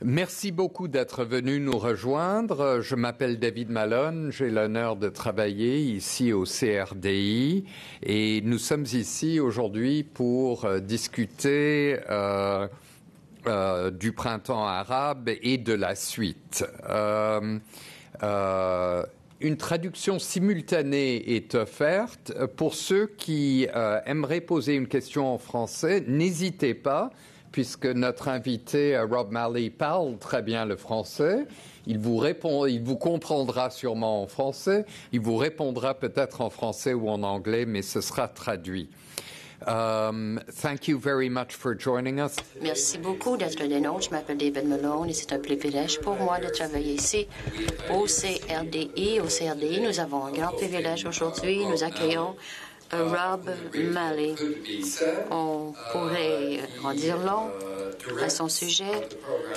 Merci beaucoup d'être venu nous rejoindre. Je m'appelle David Malone, j'ai l'honneur de travailler ici au CRDI et nous sommes ici aujourd'hui pour discuter du printemps arabe et de la suite. Une traduction simultanée est offerte. Pour ceux qui aimeraient poser une question en français, n'hésitez pas, puisque notre invité Rob Malley parle très bien le français. Il vous comprendra sûrement en français, il vous répondra peut-être en français ou en anglais, mais ce sera traduit. Thank you very much for joining us. Merci beaucoup d'être des nôtres. Je m'appelle David Malone et c'est un privilège pour moi de travailler ici au CRDI. Au CRDI, nous avons un grand privilège aujourd'hui. Nous accueillons Rob Malley. On pourrait en dire long à son sujet.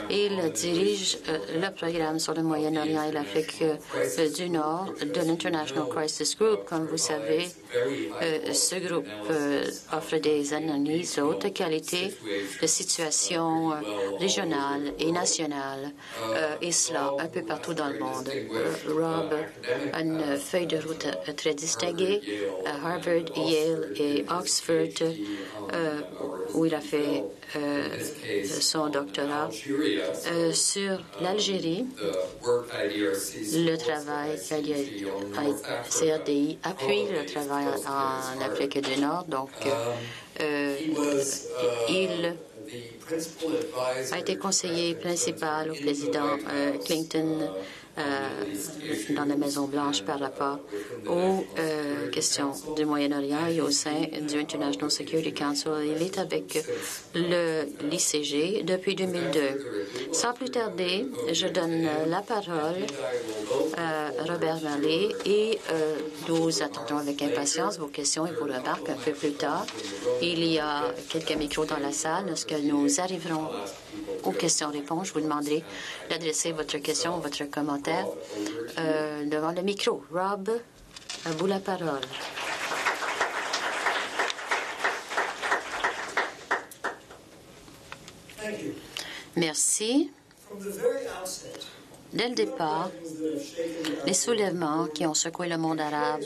Il dirige le programme sur le Moyen-Orient et l'Afrique du Nord de l'International Crisis Group. Comme vous savez, ce groupe offre des analyses de haute qualité de situations régionales et nationales, et cela un peu partout dans le monde. Rob a une feuille de route très distinguée à Harvard, Yale et Oxford, où il a fait son doctorat sur l'Algérie. Le travail CRDI appuie le travail en Afrique du Nord, donc il a été conseiller principal au président Clinton dans la Maison-Blanche par rapport aux questions du Moyen-Orient et au sein du International Security Council. Il est avec l'ICG depuis 2002. Sans plus tarder, je donne la parole à Robert Malley et nous attendons avec impatience vos questions et vos remarques un peu plus tard. Il y a quelques micros dans la salle. Lorsque nous arriverons aux questions-réponses, je vous demanderai d'adresser votre question ou votre commentaire devant le micro. Rob, à vous la parole. Merci. Dès le départ, les soulèvements qui ont secoué le monde arabe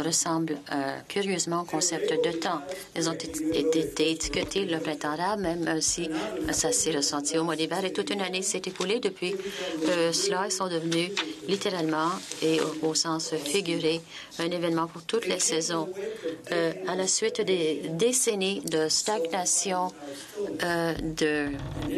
ressemblent curieusement au concept de temps. Ils ont été étiquetés le printemps arabe, même si ça s'est ressenti au mois d'hiver. Et toute une année s'est écoulée depuis cela. Ils sont devenus littéralement et au sens figuré un événement pour toutes les saisons. À la suite des décennies de stagnation, de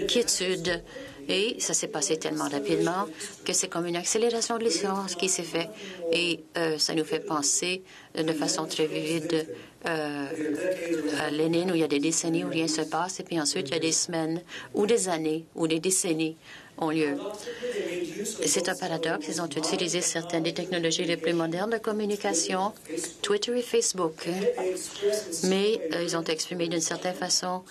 quiétude, et ça s'est passé tellement rapidement que c'est comme une accélération de l'histoire qui s'est fait. Et ça nous fait penser de façon très vivide à Lénine, où il y a des décennies où rien ne se passe, et puis ensuite il y a des semaines ou des années ou des décennies ont lieu. C'est un paradoxe. Ils ont utilisé certaines des technologies les plus modernes de communication, Twitter et Facebook, mais ils ont exprimé d'une certaine façon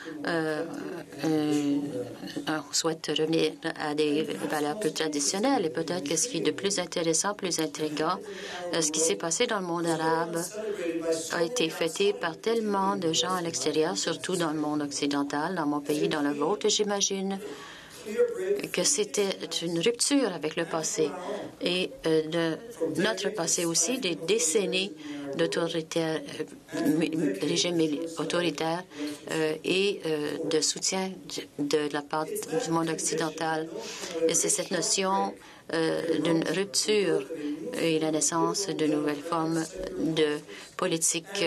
on souhaite revenir à des valeurs plus traditionnelles. Et peut-être que ce qui est de plus intéressant, plus intriguant, ce qui s'est passé dans le monde arabe a été fêté par tellement de gens à l'extérieur, surtout dans le monde occidental, dans mon pays, dans le vôtre, j'imagine, que c'était une rupture avec le passé et de notre passé aussi, des décennies d'autoritaire, régime autoritaire et de soutien de la part du monde occidental. Et c'est cette notion d'une rupture et la naissance de nouvelles formes de politique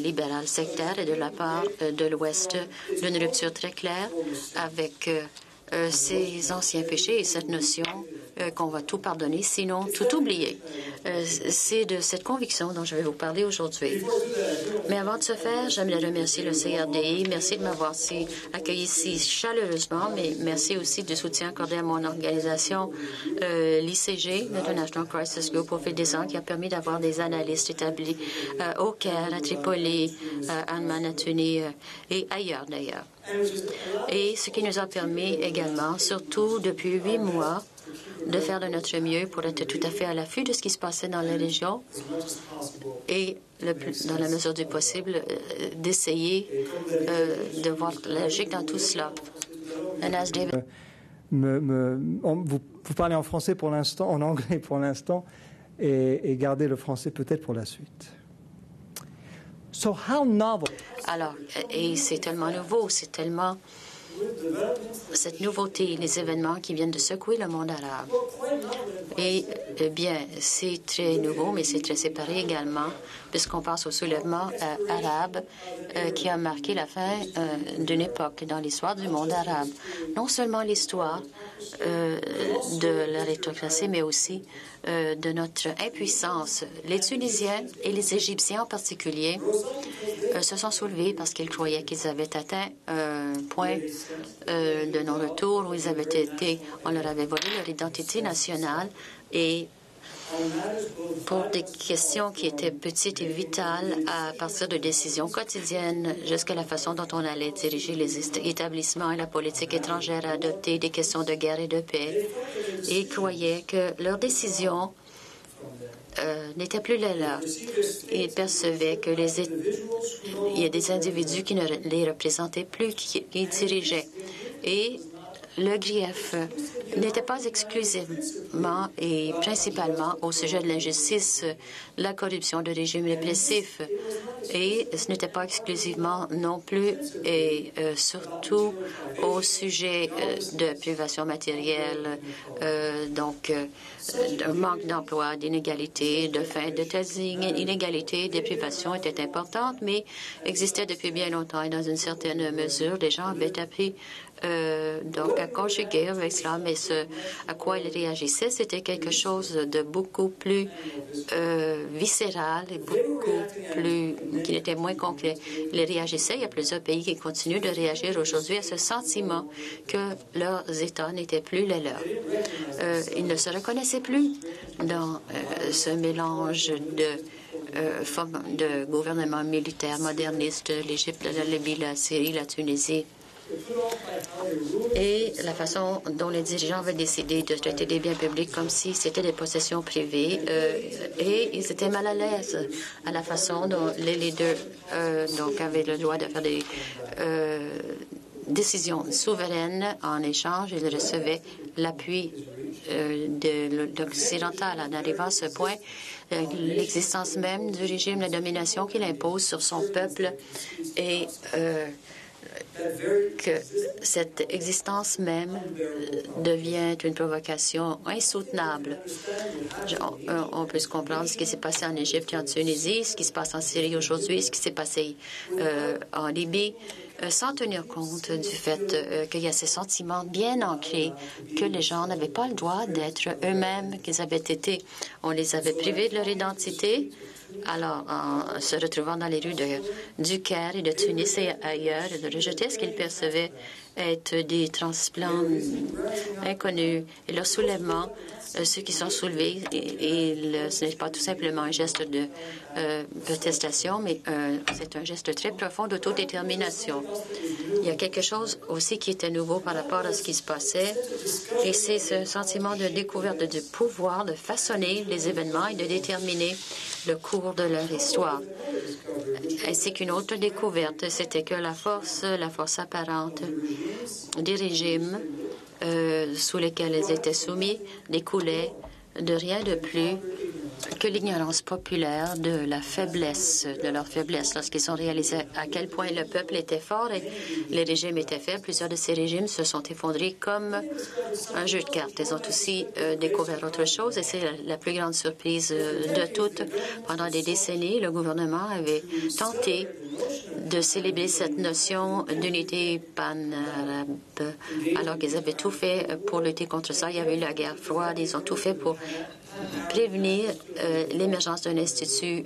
libérale sectaire et de la part de l'Ouest, d'une rupture très claire avec ces anciens péchés et cette notion qu'on va tout pardonner, sinon tout oublier. C'est de cette conviction dont je vais vous parler aujourd'hui. Mais avant de ce faire, j'aimerais remercier le CRDI. Merci de m'avoir accueilli si chaleureusement, mais merci aussi du soutien accordé à mon organisation, l'ICG, l'International Crisis Group, au fil des ans, qui a permis d'avoir des analystes établis au Caire, à Tripoli, à Amman, à Tunis et ailleurs d'ailleurs. Et ce qui nous a permis également, surtout depuis 8 mois, de faire de notre mieux pour être tout à fait à l'affût de ce qui se passait dans la région et, dans la mesure du possible, d'essayer de voir la logique dans tout cela. Vous parlez en français pour l'instant, en anglais pour l'instant, et gardez le français peut-être pour la suite. So how novel? Alors, et c'est tellement nouveau, c'est tellement cette nouveauté, les événements qui viennent de secouer le monde arabe. Et bien, c'est très nouveau, mais c'est très séparé également, puisqu'on pense au soulèvement arabe qui a marqué la fin d'une époque dans l'histoire du monde arabe. Non seulement l'histoire de l'aristocratie, mais aussi de notre impuissance. Les Tunisiens et les Égyptiens en particulier se sont soulevés parce qu'ils croyaient qu'ils avaient atteint un point de non-retour où ils avaient été, on leur avait volé leur identité nationale et pour des questions qui étaient petites et vitales à partir de décisions quotidiennes jusqu'à la façon dont on allait diriger les établissements et la politique étrangère à adopter des questions de guerre et de paix. Et ils croyaient que leurs décisions n'étaient plus les leurs. Ils percevaient que il y a des individus qui ne les représentaient plus, qui dirigeaient. Et le grief n'était pas exclusivement et principalement au sujet de l'injustice, la corruption de régimes répressifs. Et ce n'était pas exclusivement non plus et surtout au sujet de privation matérielle, donc d'un manque d'emploi, d'inégalités, de faim. De telles inégalités, des privations étaient importantes, mais existaient depuis bien longtemps et dans une certaine mesure, les gens avaient appris donc à conjuguer avec cela, mais ce à quoi ils réagissaient, c'était quelque chose de beaucoup plus viscéral et beaucoup plus qui était moins concret. Ils réagissaient, il y a plusieurs pays qui continuent de réagir aujourd'hui à ce sentiment que leurs États n'étaient plus les leurs. Ils ne se reconnaissaient plus dans ce mélange de gouvernements militaires modernistes, l'Égypte, la Libye, la Syrie, la Tunisie. Et la façon dont les dirigeants avaient décidé de traiter des biens publics comme si c'était des possessions privées. Et ils étaient mal à l'aise à la façon dont les leaders donc avaient le droit de faire des décisions souveraines. En échange, ils recevaient l'appui de l'occidental. En arrivant à ce point, l'existence même du régime, la domination qu'il impose sur son peuple et que cette existence même devient une provocation insoutenable. On peut se comprendre ce qui s'est passé en Égypte et en Tunisie, ce qui se passe en Syrie aujourd'hui, ce qui s'est passé en Libye, sans tenir compte du fait qu'il y a ces sentiments bien ancrés que les gens n'avaient pas le droit d'être eux-mêmes, qu'ils avaient été. On les avait privés de leur identité. Alors, en se retrouvant dans les rues du Caire et de Tunis et ailleurs, de rejeter ce qu'ils percevaient être des transplants inconnus et leur soulèvement, ceux qui sont soulevés, ce n'est pas tout simplement un geste de protestation, mais c'est un geste très profond d'autodétermination. Il y a quelque chose aussi qui était nouveau par rapport à ce qui se passait, et c'est ce sentiment de découverte du pouvoir de façonner les événements et de déterminer le cours de leur histoire. Ainsi qu'une autre découverte, c'était que la force apparente des régimes sous lesquels ils étaient soumis découlait de rien de plus que l'ignorance populaire de la faiblesse, de leur faiblesse. Lorsqu'ils ont réalisé à quel point le peuple était fort et les régimes étaient faibles, plusieurs de ces régimes se sont effondrés comme un jeu de cartes. Ils ont aussi découvert autre chose et c'est la plus grande surprise de toutes. Pendant des décennies, le gouvernement avait tenté de célébrer cette notion d'unité pan-arabe, alors qu'ils avaient tout fait pour lutter contre ça. Il y avait eu la guerre froide, ils ont tout fait pour prévenir l'émergence d'un institut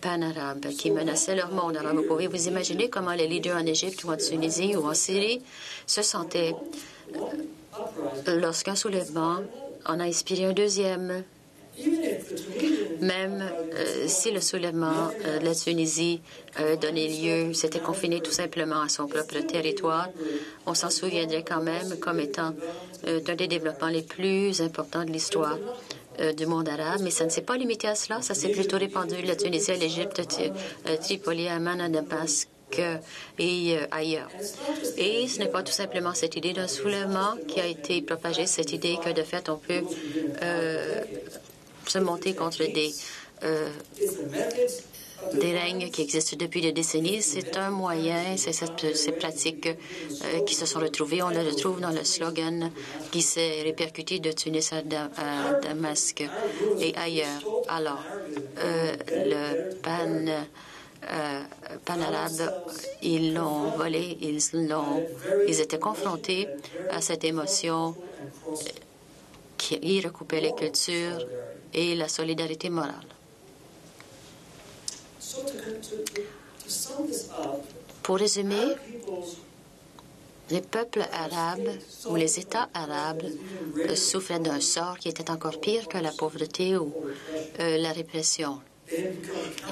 pan-arabe qui menaçait leur monde. Alors, vous pouvez vous imaginer comment les leaders en Égypte ou en Tunisie ou en Syrie se sentaient lorsqu'un soulèvement en a inspiré un deuxième. Même si le soulèvement de la Tunisie donnait lieu, s'était confiné tout simplement à son propre territoire, on s'en souviendrait quand même comme étant un des développements les plus importants de l'histoire du monde arabe. Mais ça ne s'est pas limité à cela, ça s'est plutôt répandu. La Tunisie, l'Égypte, Tripoli, Amman, à Damasque, Mexique et ailleurs. Et ce n'est pas tout simplement cette idée d'un soulèvement qui a été propagée, cette idée que de fait on peut se monter contre des règnes qui existent depuis des décennies. C'est un moyen, c'est ces pratiques qui se sont retrouvées. On le retrouve dans le slogan qui s'est répercuté de Tunis à Damasque et ailleurs. Alors, le pan arabe, ils l'ont volé, ils étaient confrontés à cette émotion qui recoupait les cultures et la solidarité morale. Pour résumer, les peuples arabes ou les États arabes souffraient d'un sort qui était encore pire que la pauvreté ou la répression.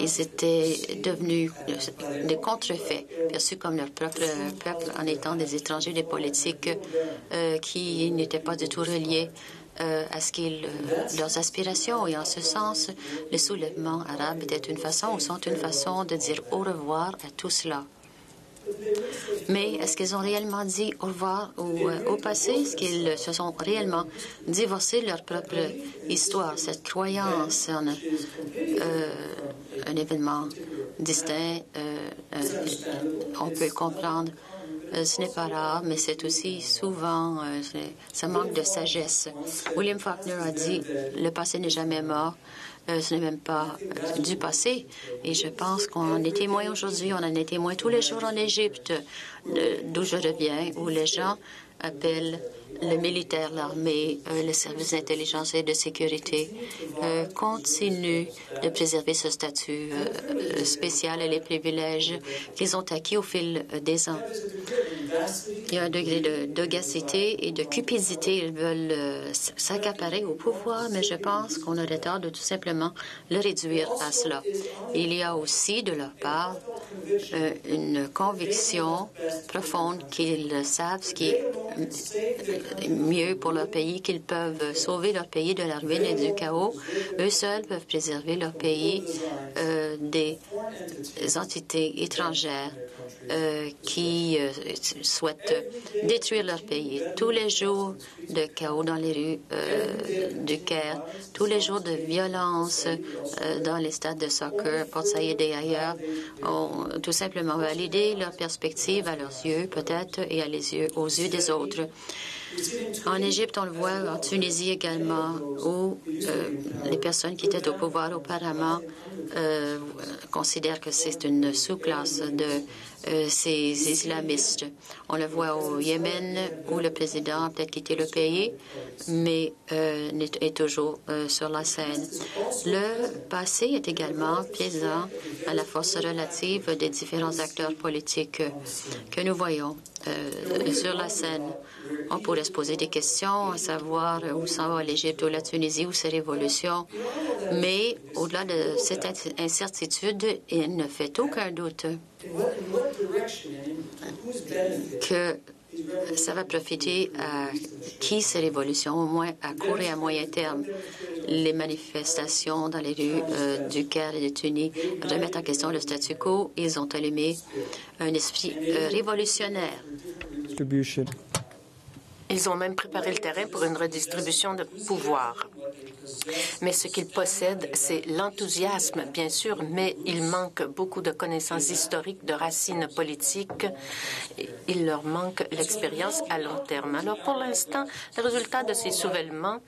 Ils étaient devenus des contrefaits, perçus comme leur propre peuple en étant des étrangers, des politiques qui n'étaient pas du tout reliés à leurs aspirations. Et en ce sens, les soulèvements arabes étaient une façon ou sont une façon de dire au revoir à tout cela. Mais est-ce qu'ils ont réellement dit au revoir au passé? Est-ce qu'ils se sont réellement divorcés de leur propre histoire? Cette croyance en un événement distinct, on peut le comprendre. Ce n'est pas rare, mais c'est aussi souvent, ça manque de sagesse. William Faulkner a dit, le passé n'est jamais mort. Ce n'est même pas du passé. Et je pense qu'on en est témoin aujourd'hui. On en est témoin tous les jours en Égypte, d'où je reviens, où les gens appellent le militaire, l'armée, le service d'intelligence et de sécurité continuent de préserver ce statut spécial et les privilèges qu'ils ont acquis au fil des ans. Il y a un degré d'audacité et de cupidité. Ils veulent s'accaparer au pouvoir, mais je pense qu'on aurait tort de tout simplement le réduire à cela. Il y a aussi de leur part une conviction profonde qu'ils savent ce qui est mieux pour leur pays, qu'ils peuvent sauver leur pays de la ruine et du chaos. Eux seuls peuvent préserver leur pays des entités étrangères qui souhaitent détruire leur pays. Tous les jours de chaos dans les rues du Caire, tous les jours de violence dans les stades de soccer, Port Saïd et ailleurs, ont tout simplement validé leur perspective à leurs yeux, peut-être, et aux yeux des autres. En Égypte, on le voit, en Tunisie également, où les personnes qui étaient au pouvoir auparavant considèrent que c'est une sous-classe de ces islamistes. On le voit au Yémen, où le président a peut-être quitté le pays, mais est toujours sur la scène. Le passé est également plaisant à la force relative des différents acteurs politiques que nous voyons sur la scène. On pourrait se poser des questions, à savoir où s'en va l'Égypte ou la Tunisie ou ces révolutions, mais au-delà de cette incertitude, il ne fait aucun doute que ça va profiter à qui ces révolutions, au moins à court et à moyen terme. Les manifestations dans les rues du Caire et de Tunis remettent en question le statu quo. Ils ont allumé un esprit révolutionnaire. Ils ont même préparé le terrain pour une redistribution de pouvoir. Mais ce qu'ils possèdent, c'est l'enthousiasme, bien sûr, mais il manque beaucoup de connaissances historiques, de racines politiques. Il leur manque l'expérience à long terme. Alors, pour l'instant, les résultats de ces soulèvements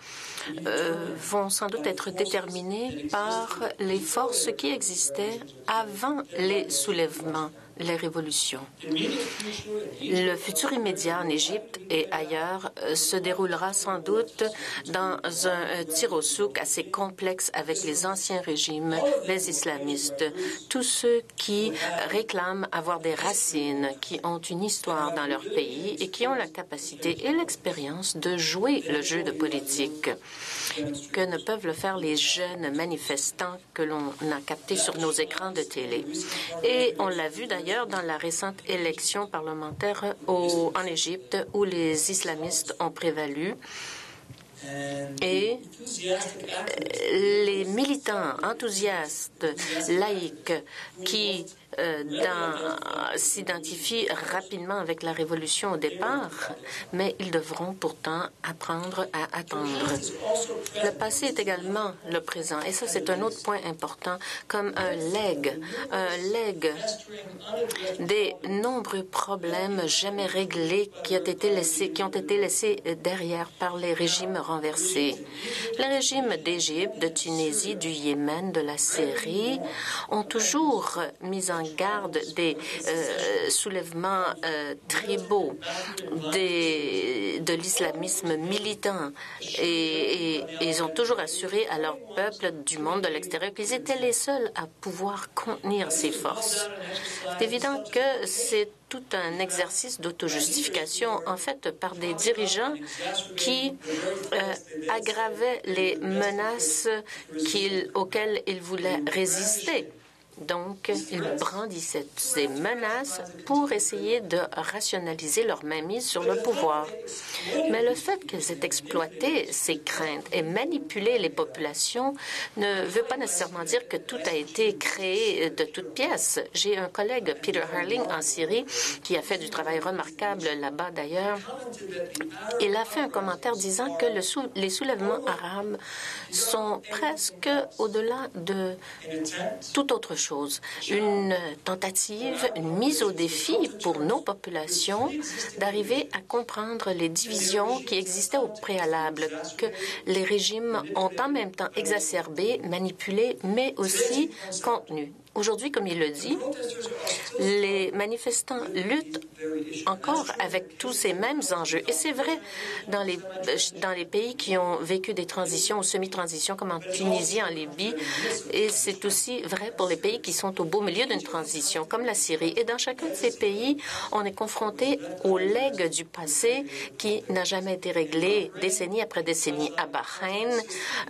vont sans doute être déterminés par les forces qui existaient avant les soulèvements, les révolutions. Le futur immédiat en Égypte et ailleurs se déroulera sans doute dans un tir au souk assez complexe avec les anciens régimes, les islamistes, tous ceux qui réclament avoir des racines, qui ont une histoire dans leur pays et qui ont la capacité et l'expérience de jouer le jeu de politique que ne peuvent le faire les jeunes manifestants que l'on a captés sur nos écrans de télé. Et on l'a vu d'ailleurs dans la récente élection parlementaire en Égypte où les islamistes ont prévalu. Et les militants enthousiastes, laïcs, qui s'identifient rapidement avec la révolution au départ, mais ils devront pourtant apprendre à attendre. Le passé est également le présent, et ça c'est un autre point important, comme un legs des nombreux problèmes jamais réglés qui ont été laissés derrière par les régimes renversés. Les régimes d'Égypte, de Tunisie, du Yémen, de la Syrie ont toujours mis en garde des soulèvements tribaux, de l'islamisme militant, et ils ont toujours assuré à leur peuple du monde de l'extérieur qu'ils étaient les seuls à pouvoir contenir ces forces. C'est évident que c'est tout un exercice d'autojustification, en fait, par des dirigeants qui aggravaient les menaces auxquelles ils voulaient résister. Donc, ils brandissaient ces menaces pour essayer de rationaliser leur mainmise sur le pouvoir. Mais le fait qu'ils aient exploité ces craintes et manipulé les populations ne veut pas nécessairement dire que tout a été créé de toutes pièces. J'ai un collègue, Peter Harling, en Syrie, qui a fait du travail remarquable là-bas d'ailleurs. Il a fait un commentaire disant que les soulèvements arabes sont presque au-delà de toute autre chose. Une tentative, une mise au défi pour nos populations d'arriver à comprendre les divisions qui existaient au préalable, que les régimes ont en même temps exacerbé, manipulé, mais aussi contenu. Aujourd'hui, comme il le dit, les manifestants luttent encore avec tous ces mêmes enjeux. Et c'est vrai dans les pays qui ont vécu des transitions ou semi-transitions, comme en Tunisie, en Libye. Et c'est aussi vrai pour les pays qui sont au beau milieu d'une transition, comme la Syrie. Et dans chacun de ces pays, on est confronté au legs du passé qui n'a jamais été réglé décennie après décennie. À Bahreïn,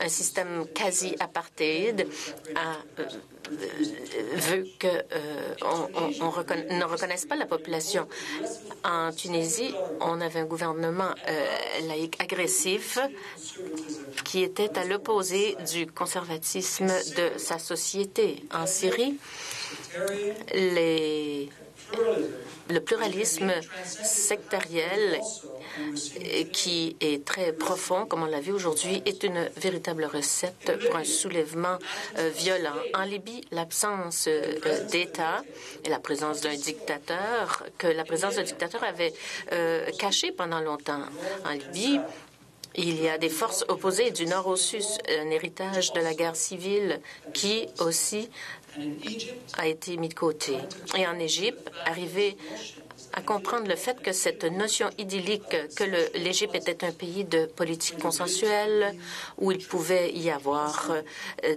un système quasi-apartheid veut ne reconnaisse pas la population. En Tunisie, on avait un gouvernement laïque agressif qui était à l'opposé du conservatisme de sa société. En Syrie, le pluralisme sectoriel qui est très profond, comme on l'a vu aujourd'hui, est une véritable recette pour un soulèvement violent. En Libye, l'absence d'État et la présence d'un dictateur, que la présence d'un dictateur avait caché pendant longtemps. En Libye, il y a des forces opposées du nord au sud, un héritage de la guerre civile qui aussi a été mis de côté. Et en Égypte, arrivé à comprendre le fait que cette notion idyllique que l'Égypte était un pays de politique consensuelle où il pouvait y avoir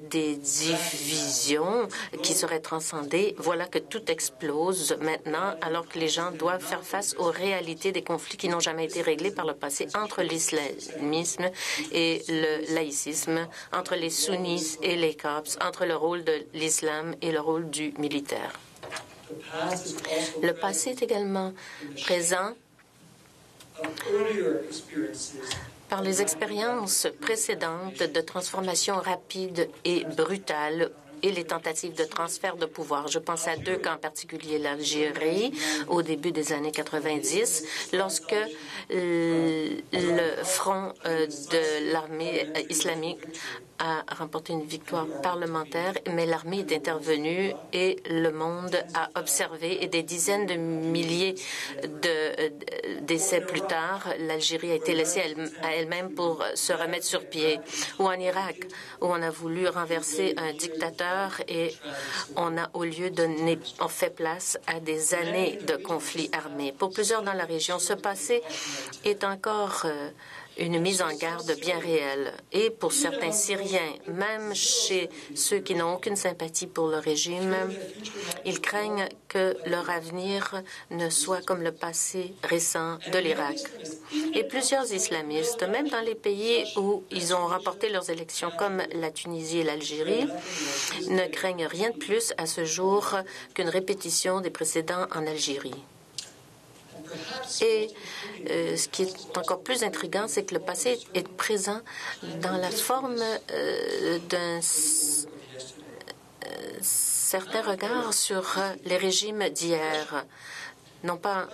des divisions qui seraient transcendées, voilà que tout explose maintenant alors que les gens doivent faire face aux réalités des conflits qui n'ont jamais été réglés par le passé entre l'islamisme et le laïcisme, entre les sunnis et les coptes, entre le rôle de l'islam et le rôle du militaire. Le passé est également présent par les expériences précédentes de transformation rapide et brutale et les tentatives de transfert de pouvoir. Je pense à deux cas en particulier, l'Algérie, au début des années 90, lorsque le front de l'armée islamique a remporté une victoire parlementaire, mais l'armée est intervenue et le monde a observé, et des dizaines de milliers d'essais plus tard, l'Algérie a été laissée à elle-même pour se remettre sur pied. Ou en Irak, où on a voulu renverser un dictateur et on a, au lieu on fait place à des années de conflits armés. Pour plusieurs dans la région, ce passé est encore une mise en garde bien réelle. Et pour certains Syriens, même chez ceux qui n'ont aucune sympathie pour le régime, ils craignent que leur avenir ne soit comme le passé récent de l'Irak. Et plusieurs islamistes, même dans les pays où ils ont remporté leurs élections, comme la Tunisie et l'Algérie, ne craignent rien de plus à ce jour qu'une répétition des précédents en Algérie. Et ce qui est encore plus intriguant, c'est que le passé est présent dans la forme d'un certain regard sur les régimes d'hier, non pas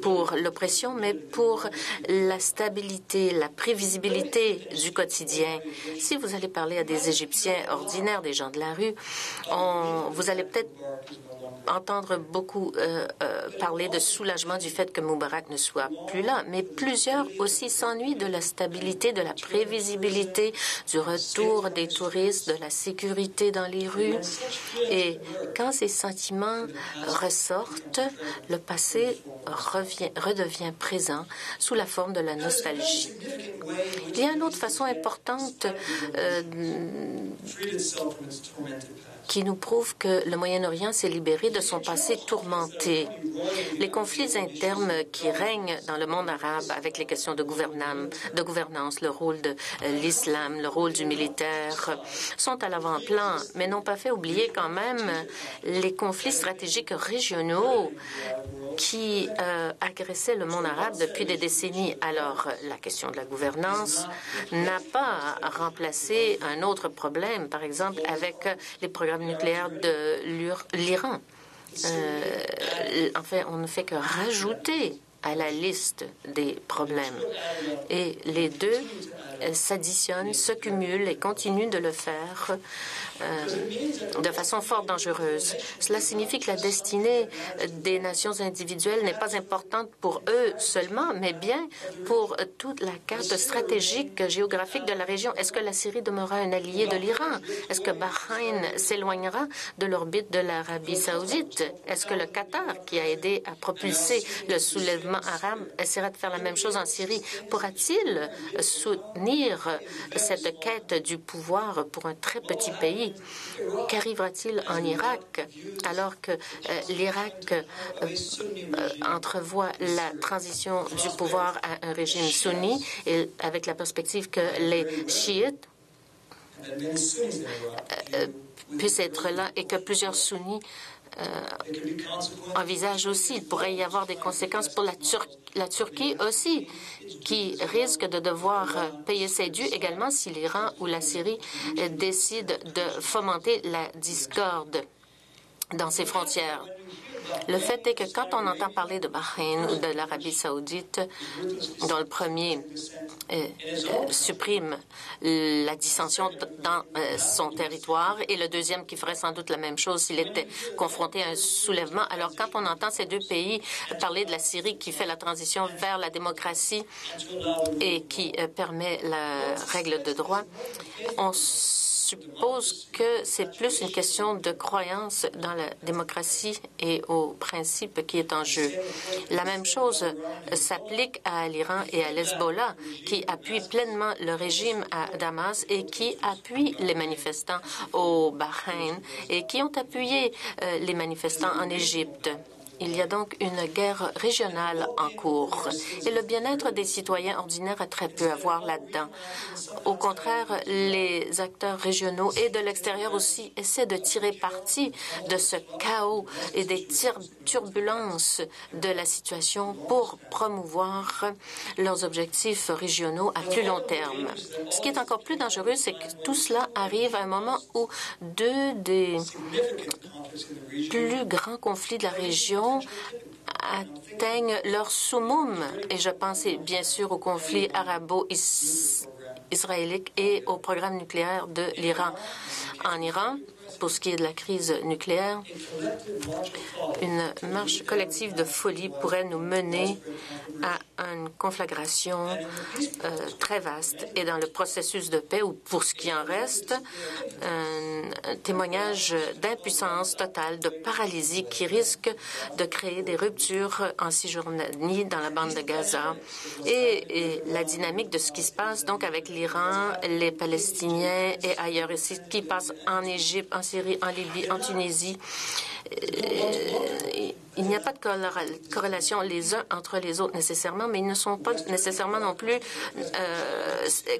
pour l'oppression, mais pour la stabilité, la prévisibilité du quotidien. Si vous allez parler à des Égyptiens ordinaires, des gens de la rue, vous allez peut-être entendre beaucoup parler de soulagement du fait que Moubarak ne soit plus là, mais plusieurs aussi s'ennuient de la stabilité, de la prévisibilité, du retour des touristes, de la sécurité dans les rues. Et quand ces sentiments ressortent, le passé redevient présent sous la forme de la nostalgie. Il y a une autre façon importante qui nous prouve que le Moyen-Orient s'est libéré de son passé tourmenté. Les conflits internes qui règnent dans le monde arabe avec les questions de gouvernance, le rôle de l'islam, le rôle du militaire, sont à l'avant-plan, mais n'ont pas fait oublier quand même les conflits stratégiques régionaux qui agressaient le monde arabe depuis des décennies. Alors, la question de la gouvernance n'a pas remplacé un autre problème, par exemple, avec les programmes nucléaires de l'Iran. En fait, on ne fait que rajouter à la liste des problèmes. Et les deux s'additionnent, se cumulent et continuent de le faire de façon fort dangereuse. Cela signifie que la destinée des nations individuelles n'est pas importante pour eux seulement, mais bien pour toute la carte stratégique géographique de la région. Est-ce que la Syrie demeurera un allié de l'Iran? Est-ce que Bahreïn s'éloignera de l'orbite de l'Arabie saoudite? Est-ce que le Qatar, qui a aidé à propulser le soulèvement arabe, essaiera de faire la même chose en Syrie? Pourra-t-il soutenir cette quête du pouvoir pour un très petit pays? Qu'arrivera-t-il en Irak alors que l'Irak entrevoit la transition du pouvoir à un régime sunni et avec la perspective que les chiites puissent être là et que plusieurs sunnis envisage aussi. Il pourrait y avoir des conséquences pour la Turquie aussi, qui risque de devoir payer ses dus également si l'Iran ou la Syrie décident de fomenter la discorde dans ses frontières. Le fait est que quand on entend parler de Bahreïn ou de l'Arabie saoudite, dont le premier supprime la dissension dans son territoire et le deuxième qui ferait sans doute la même chose s'il était confronté à un soulèvement, alors quand on entend ces deux pays parler de la Syrie qui fait la transition vers la démocratie et qui permet la règle de droit, on suppose que c'est plus une question de croyance dans la démocratie et aux principes qui est en jeu. La même chose s'applique à l'Iran et à l'Hezbollah, qui appuient pleinement le régime à Damas et qui appuient les manifestants au Bahreïn et qui ont appuyé les manifestants en Égypte. Il y a donc une guerre régionale en cours et le bien-être des citoyens ordinaires a très peu à voir là-dedans. Au contraire, les acteurs régionaux et de l'extérieur aussi essaient de tirer parti de ce chaos et des turbulences de la situation pour promouvoir leurs objectifs régionaux à plus long terme. Ce qui est encore plus dangereux, c'est que tout cela arrive à un moment où deux des plus grands conflits de la région atteignent leur summum. Et je pense bien sûr au conflit arabo-israélite et au programme nucléaire de l'Iran. En Iran, pour ce qui est de la crise nucléaire, une marche collective de folie pourrait nous mener à une conflagration très vaste. Et dans le processus de paix, ou pour ce qui en reste, un témoignage d'impuissance totale, de paralysie qui risque de créer des ruptures en Cisjordanie, dans la bande de Gaza. Et la dynamique de ce qui se passe donc avec l'Iran, les Palestiniens et ailleurs, et ce qui passe en Égypte, en Syrie, en Libye, en Tunisie. Il n'y a pas de corrélation les uns entre les autres nécessairement, mais ils ne sont pas nécessairement non plus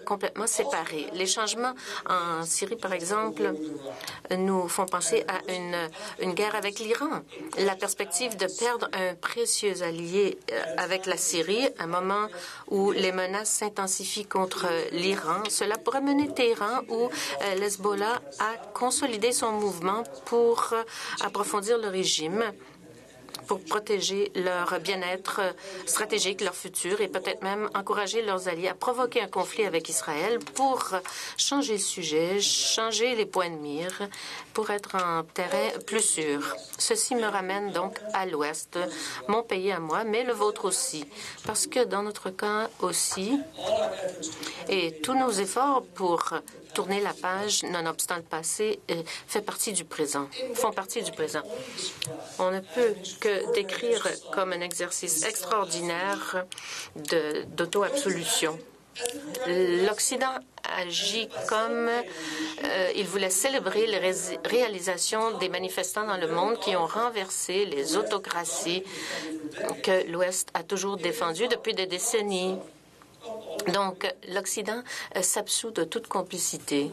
complètement séparés. Les changements en Syrie, par exemple, nous font penser à une guerre avec l'Iran. La perspective de perdre un précieux allié avec la Syrie, à un moment où les menaces s'intensifient contre l'Iran, cela pourrait mener Téhéran ou l'Hezbollah à consolider son mouvement pour approfondir le régime, pour protéger leur bien-être stratégique, leur futur, et peut-être même encourager leurs alliés à provoquer un conflit avec Israël pour changer le sujet, changer les points de mire, pour être en terrain plus sûr. Ceci me ramène donc à l'Ouest, mon pays à moi, mais le vôtre aussi, parce que dans notre cas aussi, et tous nos efforts pour tourner la page, nonobstant le passé, font partie du présent. On ne peut que décrire comme un exercice extraordinaire d'auto-absolution. L'Occident agit comme il voulait célébrer les réalisations des manifestants dans le monde qui ont renversé les autocraties que l'Ouest a toujours défendues depuis des décennies. Donc, l'Occident s'absout de toute complicité.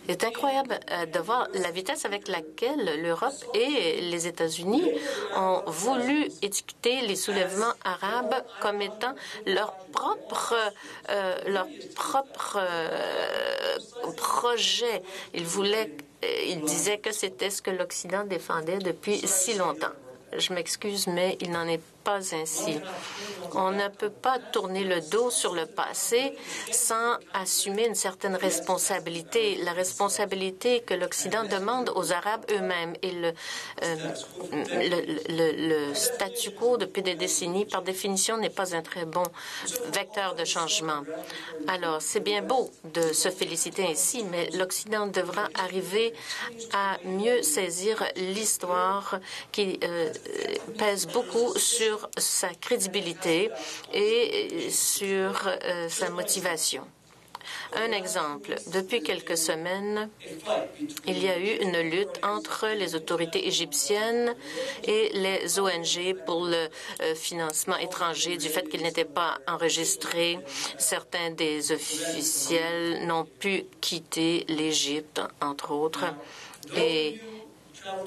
Il est incroyable de voir la vitesse avec laquelle l'Europe et les États-Unis ont voulu étiqueter les soulèvements arabes comme étant leur propre projet. Ils disaient que c'était ce que l'Occident défendait depuis si longtemps. Je m'excuse, mais il n'en est pas ainsi. On ne peut pas tourner le dos sur le passé sans assumer une certaine responsabilité, la responsabilité que l'Occident demande aux Arabes eux-mêmes. Et le statu quo depuis des décennies, par définition, n'est pas un très bon vecteur de changement. Alors, c'est bien beau de se féliciter ainsi, mais l'Occident devra arriver à mieux saisir l'histoire qui pèse beaucoup sur sa crédibilité et sur sa motivation. Un exemple, depuis quelques semaines, il y a eu une lutte entre les autorités égyptiennes et les ONG pour le financement étranger du fait qu'ils n'étaient pas enregistrés. Certains des officiels n'ont pu quitter l'Égypte, entre autres. Et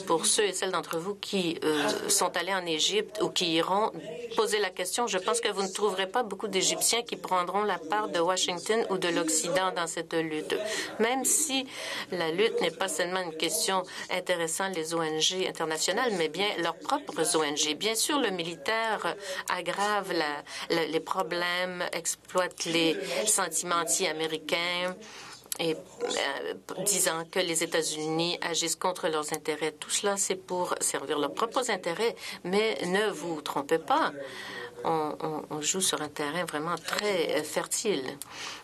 pour ceux et celles d'entre vous qui sont allés en Égypte ou qui iront, poser la question. Je pense que vous ne trouverez pas beaucoup d'Égyptiens qui prendront la part de Washington ou de l'Occident dans cette lutte. Même si la lutte n'est pas seulement une question intéressant les ONG internationales, mais bien leurs propres ONG. Bien sûr, le militaire aggrave les problèmes, exploite les sentiments anti-américains, et disant que les États-Unis agissent contre leurs intérêts. Tout cela, c'est pour servir leurs propres intérêts. Mais ne vous trompez pas. On joue sur un terrain vraiment très fertile.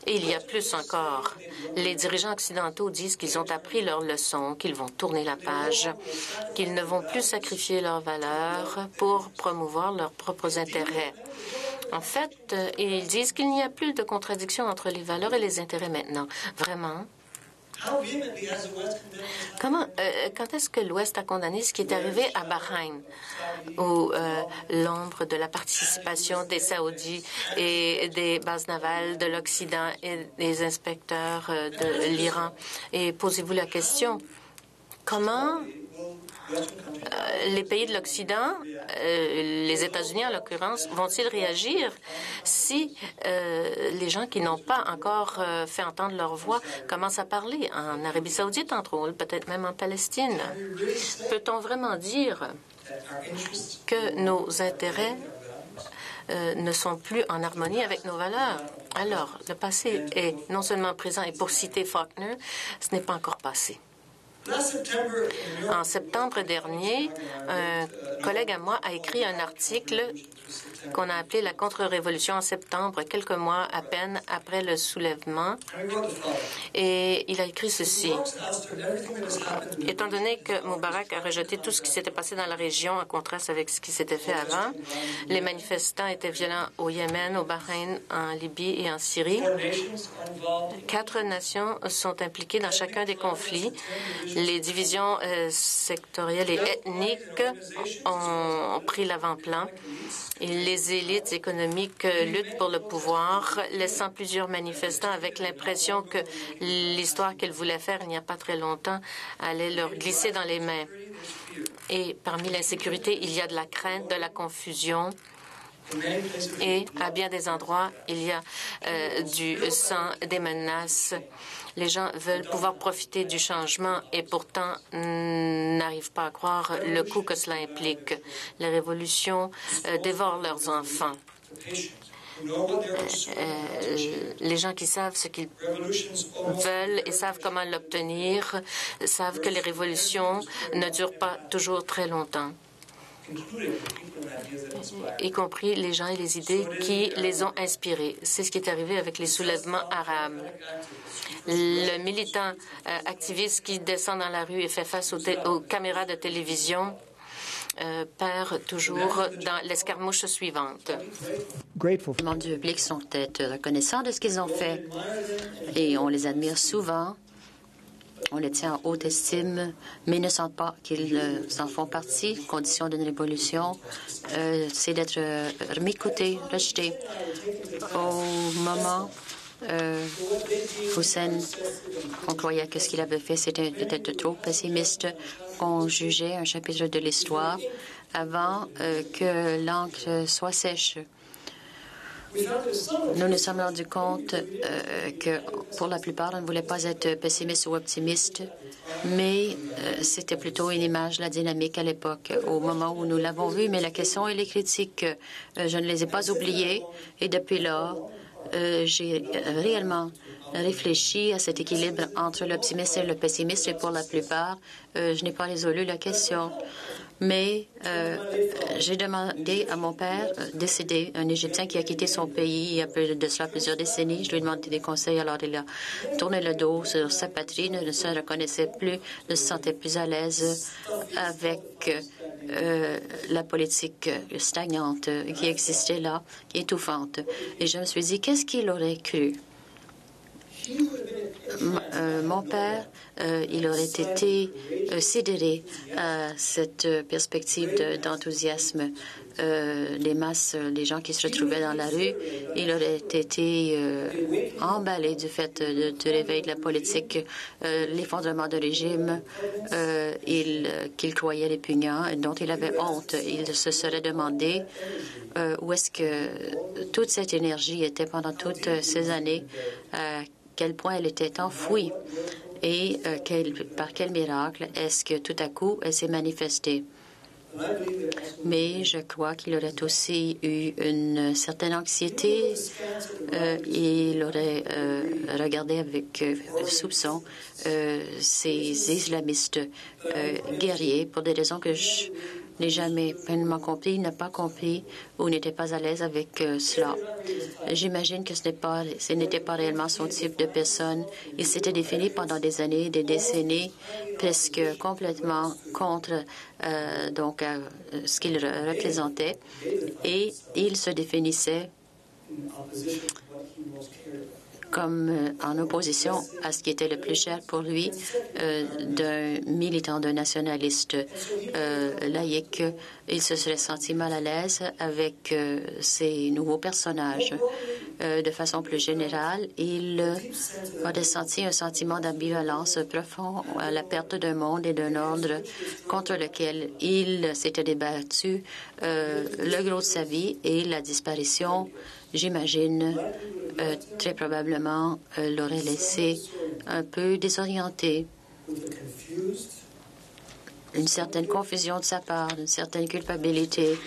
Et il y a plus encore. Les dirigeants occidentaux disent qu'ils ont appris leurs leçons, qu'ils vont tourner la page, qu'ils ne vont plus sacrifier leurs valeurs pour promouvoir leurs propres intérêts. En fait, ils disent qu'il n'y a plus de contradiction entre les valeurs et les intérêts maintenant. Vraiment? Quand est-ce que l'Ouest a condamné ce qui est arrivé à Bahreïn, où l'ombre de la participation des Saoudis et des bases navales de l'Occident et des inspecteurs de l'Iran? Et posez-vous la question, comment les pays de l'Occident, les États-Unis en l'occurrence, vont-ils réagir si les gens qui n'ont pas encore fait entendre leur voix commencent à parler en Arabie saoudite, entre autres, peut-être même en Palestine? Peut-on vraiment dire que nos intérêts ne sont plus en harmonie avec nos valeurs? Alors, le passé est non seulement présent, et pour citer Faulkner, ce n'est pas encore passé. En septembre dernier, un collègue à moi a écrit un article qu'on a appelée la contre-révolution en septembre, quelques mois à peine après le soulèvement. Et il a écrit ceci. Étant donné que Moubarak a rejeté tout ce qui s'était passé dans la région en contraste avec ce qui s'était fait avant, les manifestants étaient violents au Yémen, au Bahreïn, en Libye et en Syrie. 4 nations sont impliquées dans chacun des conflits. Les divisions sectorielles et ethniques ont pris l'avant-plan. Les élites économiques luttent pour le pouvoir, laissant plusieurs manifestants avec l'impression que l'histoire qu'ils voulaient faire il n'y a pas très longtemps allait leur glisser dans les mains. Et parmi l'insécurité, il y a de la crainte, de la confusion. Et à bien des endroits, il y a du sang, des menaces. Les gens veulent pouvoir profiter du changement et pourtant n'arrivent pas à croire le coût que cela implique. Les révolutions dévorent leurs enfants. Les gens qui savent ce qu'ils veulent et savent comment l'obtenir savent que les révolutions ne durent pas toujours très longtemps, y compris les gens et les idées qui les ont inspirés. C'est ce qui est arrivé avec les soulèvements arabes. Le militant activiste qui descend dans la rue et fait face aux caméras de télévision perd toujours dans l'escarmouche suivante. Les membres du public sont peut-être reconnaissants de ce qu'ils ont fait et on les admire souvent. On les tient en haute estime, mais ne sentent pas qu'ils en font partie. Condition d'une révolution, c'est d'être remis de côté, rejeté. Au moment Hussein, on croyait que ce qu'il avait fait, c'était peut-être trop pessimiste. On jugeait un chapitre de l'histoire avant que l'encre soit sèche. Nous nous sommes rendus compte que, pour la plupart, on ne voulait pas être pessimiste ou optimiste, mais c'était plutôt une image de la dynamique à l'époque, au moment où nous l'avons vu. Mais la question et les critiques, je ne les ai pas oubliées. Et depuis lors, j'ai réellement réfléchi à cet équilibre entre l'optimiste et le pessimiste. Et pour la plupart, je n'ai pas résolu la question. Mais j'ai demandé à mon père, décédé, un Égyptien qui a quitté son pays il y a de cela plusieurs décennies. Je lui ai demandé des conseils. Alors, il a tourné le dos sur sa patrie, ne se reconnaissait plus, ne se sentait plus à l'aise avec la politique stagnante qui existait là, qui est étouffante. Et je me suis dit, qu'est-ce qu'il aurait cru? Mon père, il aurait été sidéré à cette perspective d'enthousiasme. Les masses, les gens qui se retrouvaient dans la rue, il aurait été emballé du fait du réveil de la politique, l'effondrement de régime qu'il croyait répugnant, dont il avait honte. Il se serait demandé où est-ce que toute cette énergie était pendant toutes ces années, quel point elle était enfouie et par quel miracle est-ce que tout à coup elle s'est manifestée. Mais je crois qu'il aurait aussi eu une certaine anxiété. Il aurait regardé avec soupçon ces islamistes guerriers pour des raisons que je n'ai jamais pleinement compris, n'a pas compris ou n'était pas à l'aise avec cela. J'imagine que ce n'était pas réellement son type de personne. Il s'était défini pendant des années, des décennies, presque complètement contre ce qu'il représentait, et il se définissait comme en opposition à ce qui était le plus cher pour lui, d'un militant, d'un nationaliste laïque. Il se serait senti mal à l'aise avec ces nouveaux personnages. De façon plus générale, il a ressenti un sentiment d'ambivalence profond à la perte d'un monde et d'un ordre contre lequel il s'était débattu le gros de sa vie, et la disparition, j'imagine, très probablement l'aurait laissé un peu désorienté. Une certaine confusion de sa part, une certaine culpabilité,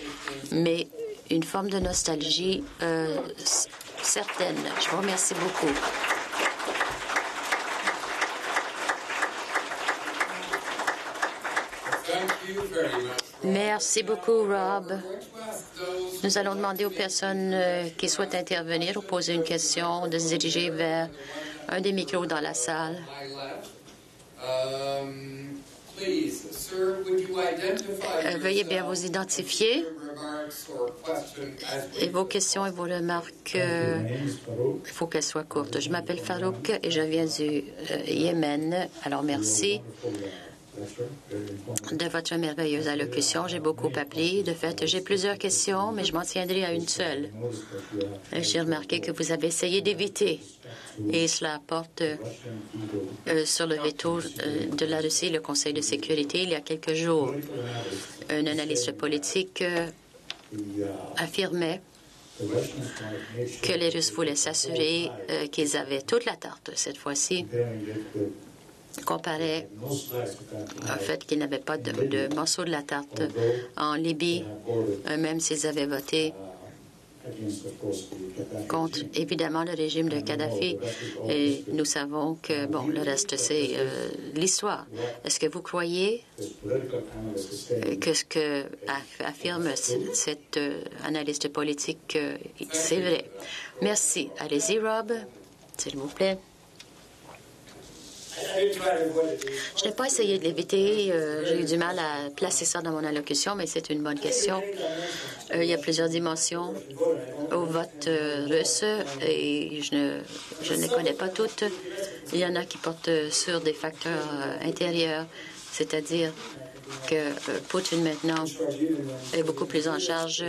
mais une forme de nostalgie certaine. Je vous remercie beaucoup. Merci beaucoup, Rob. Nous allons demander aux personnes qui souhaitent intervenir ou poser une question de se diriger vers un des micros dans la salle. Veuillez bien vous identifier et vos questions et vos remarques, il faut qu'elles soient courtes. Je m'appelle Farouk et je viens du Yémen. Alors, merci de votre merveilleuse allocution. J'ai beaucoup appris. De fait, j'ai plusieurs questions, mais je m'en tiendrai à une seule. J'ai remarqué que vous avez essayé d'éviter, et cela porte sur le veto de la Russie et le Conseil de sécurité il y a quelques jours. Un analyste politique affirmait que les Russes voulaient s'assurer qu'ils avaient toute la tarte cette fois-ci, comparé au fait qu'ils n'avaient pas de morceau de la tarte en Libye, même s'ils avaient voté contre, évidemment, le régime de Kadhafi. Et nous savons que, bon, le reste, c'est l'histoire. Est-ce que vous croyez que ce que affirme cet analyste politique, c'est vrai? Merci. Allez-y, Rob, s'il vous plaît. Je n'ai pas essayé de l'éviter. J'ai eu du mal à placer ça dans mon allocution, mais c'est une bonne question. Il y a plusieurs dimensions au vote russe et je ne les connais pas toutes. Il y en a qui portent sur des facteurs intérieurs, c'est-à-dire que Poutine, maintenant, est beaucoup plus en charge.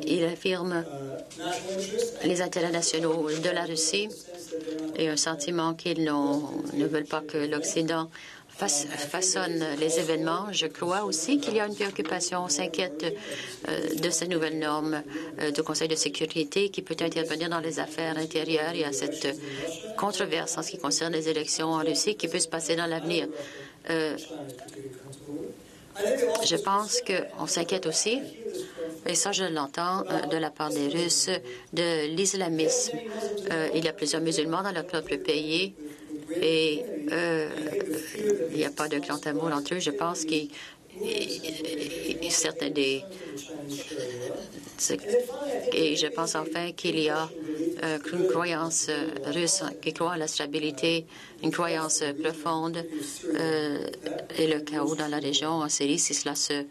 Il affirme les intérêts nationaux de la Russie et un sentiment qu'ils ne veulent pas que l'Occident façonne les événements. Je crois aussi qu'il y a une préoccupation, on s'inquiète de ces nouvelles normes du Conseil de sécurité qui peut intervenir dans les affaires intérieures. Il y a cette controverse en ce qui concerne les élections en Russie qui peut se passer dans l'avenir. Je pense qu'on s'inquiète aussi, et ça je l'entends de la part des Russes, de l'islamisme. Il y a plusieurs musulmans dans leur propre pays et il n'y a pas de grand amour entre eux. Je pense qu'il certains des... Et je pense enfin qu'il y a une croyance russe qui croit à la stabilité, une croyance profonde et le chaos dans la région en Syrie. Si cela se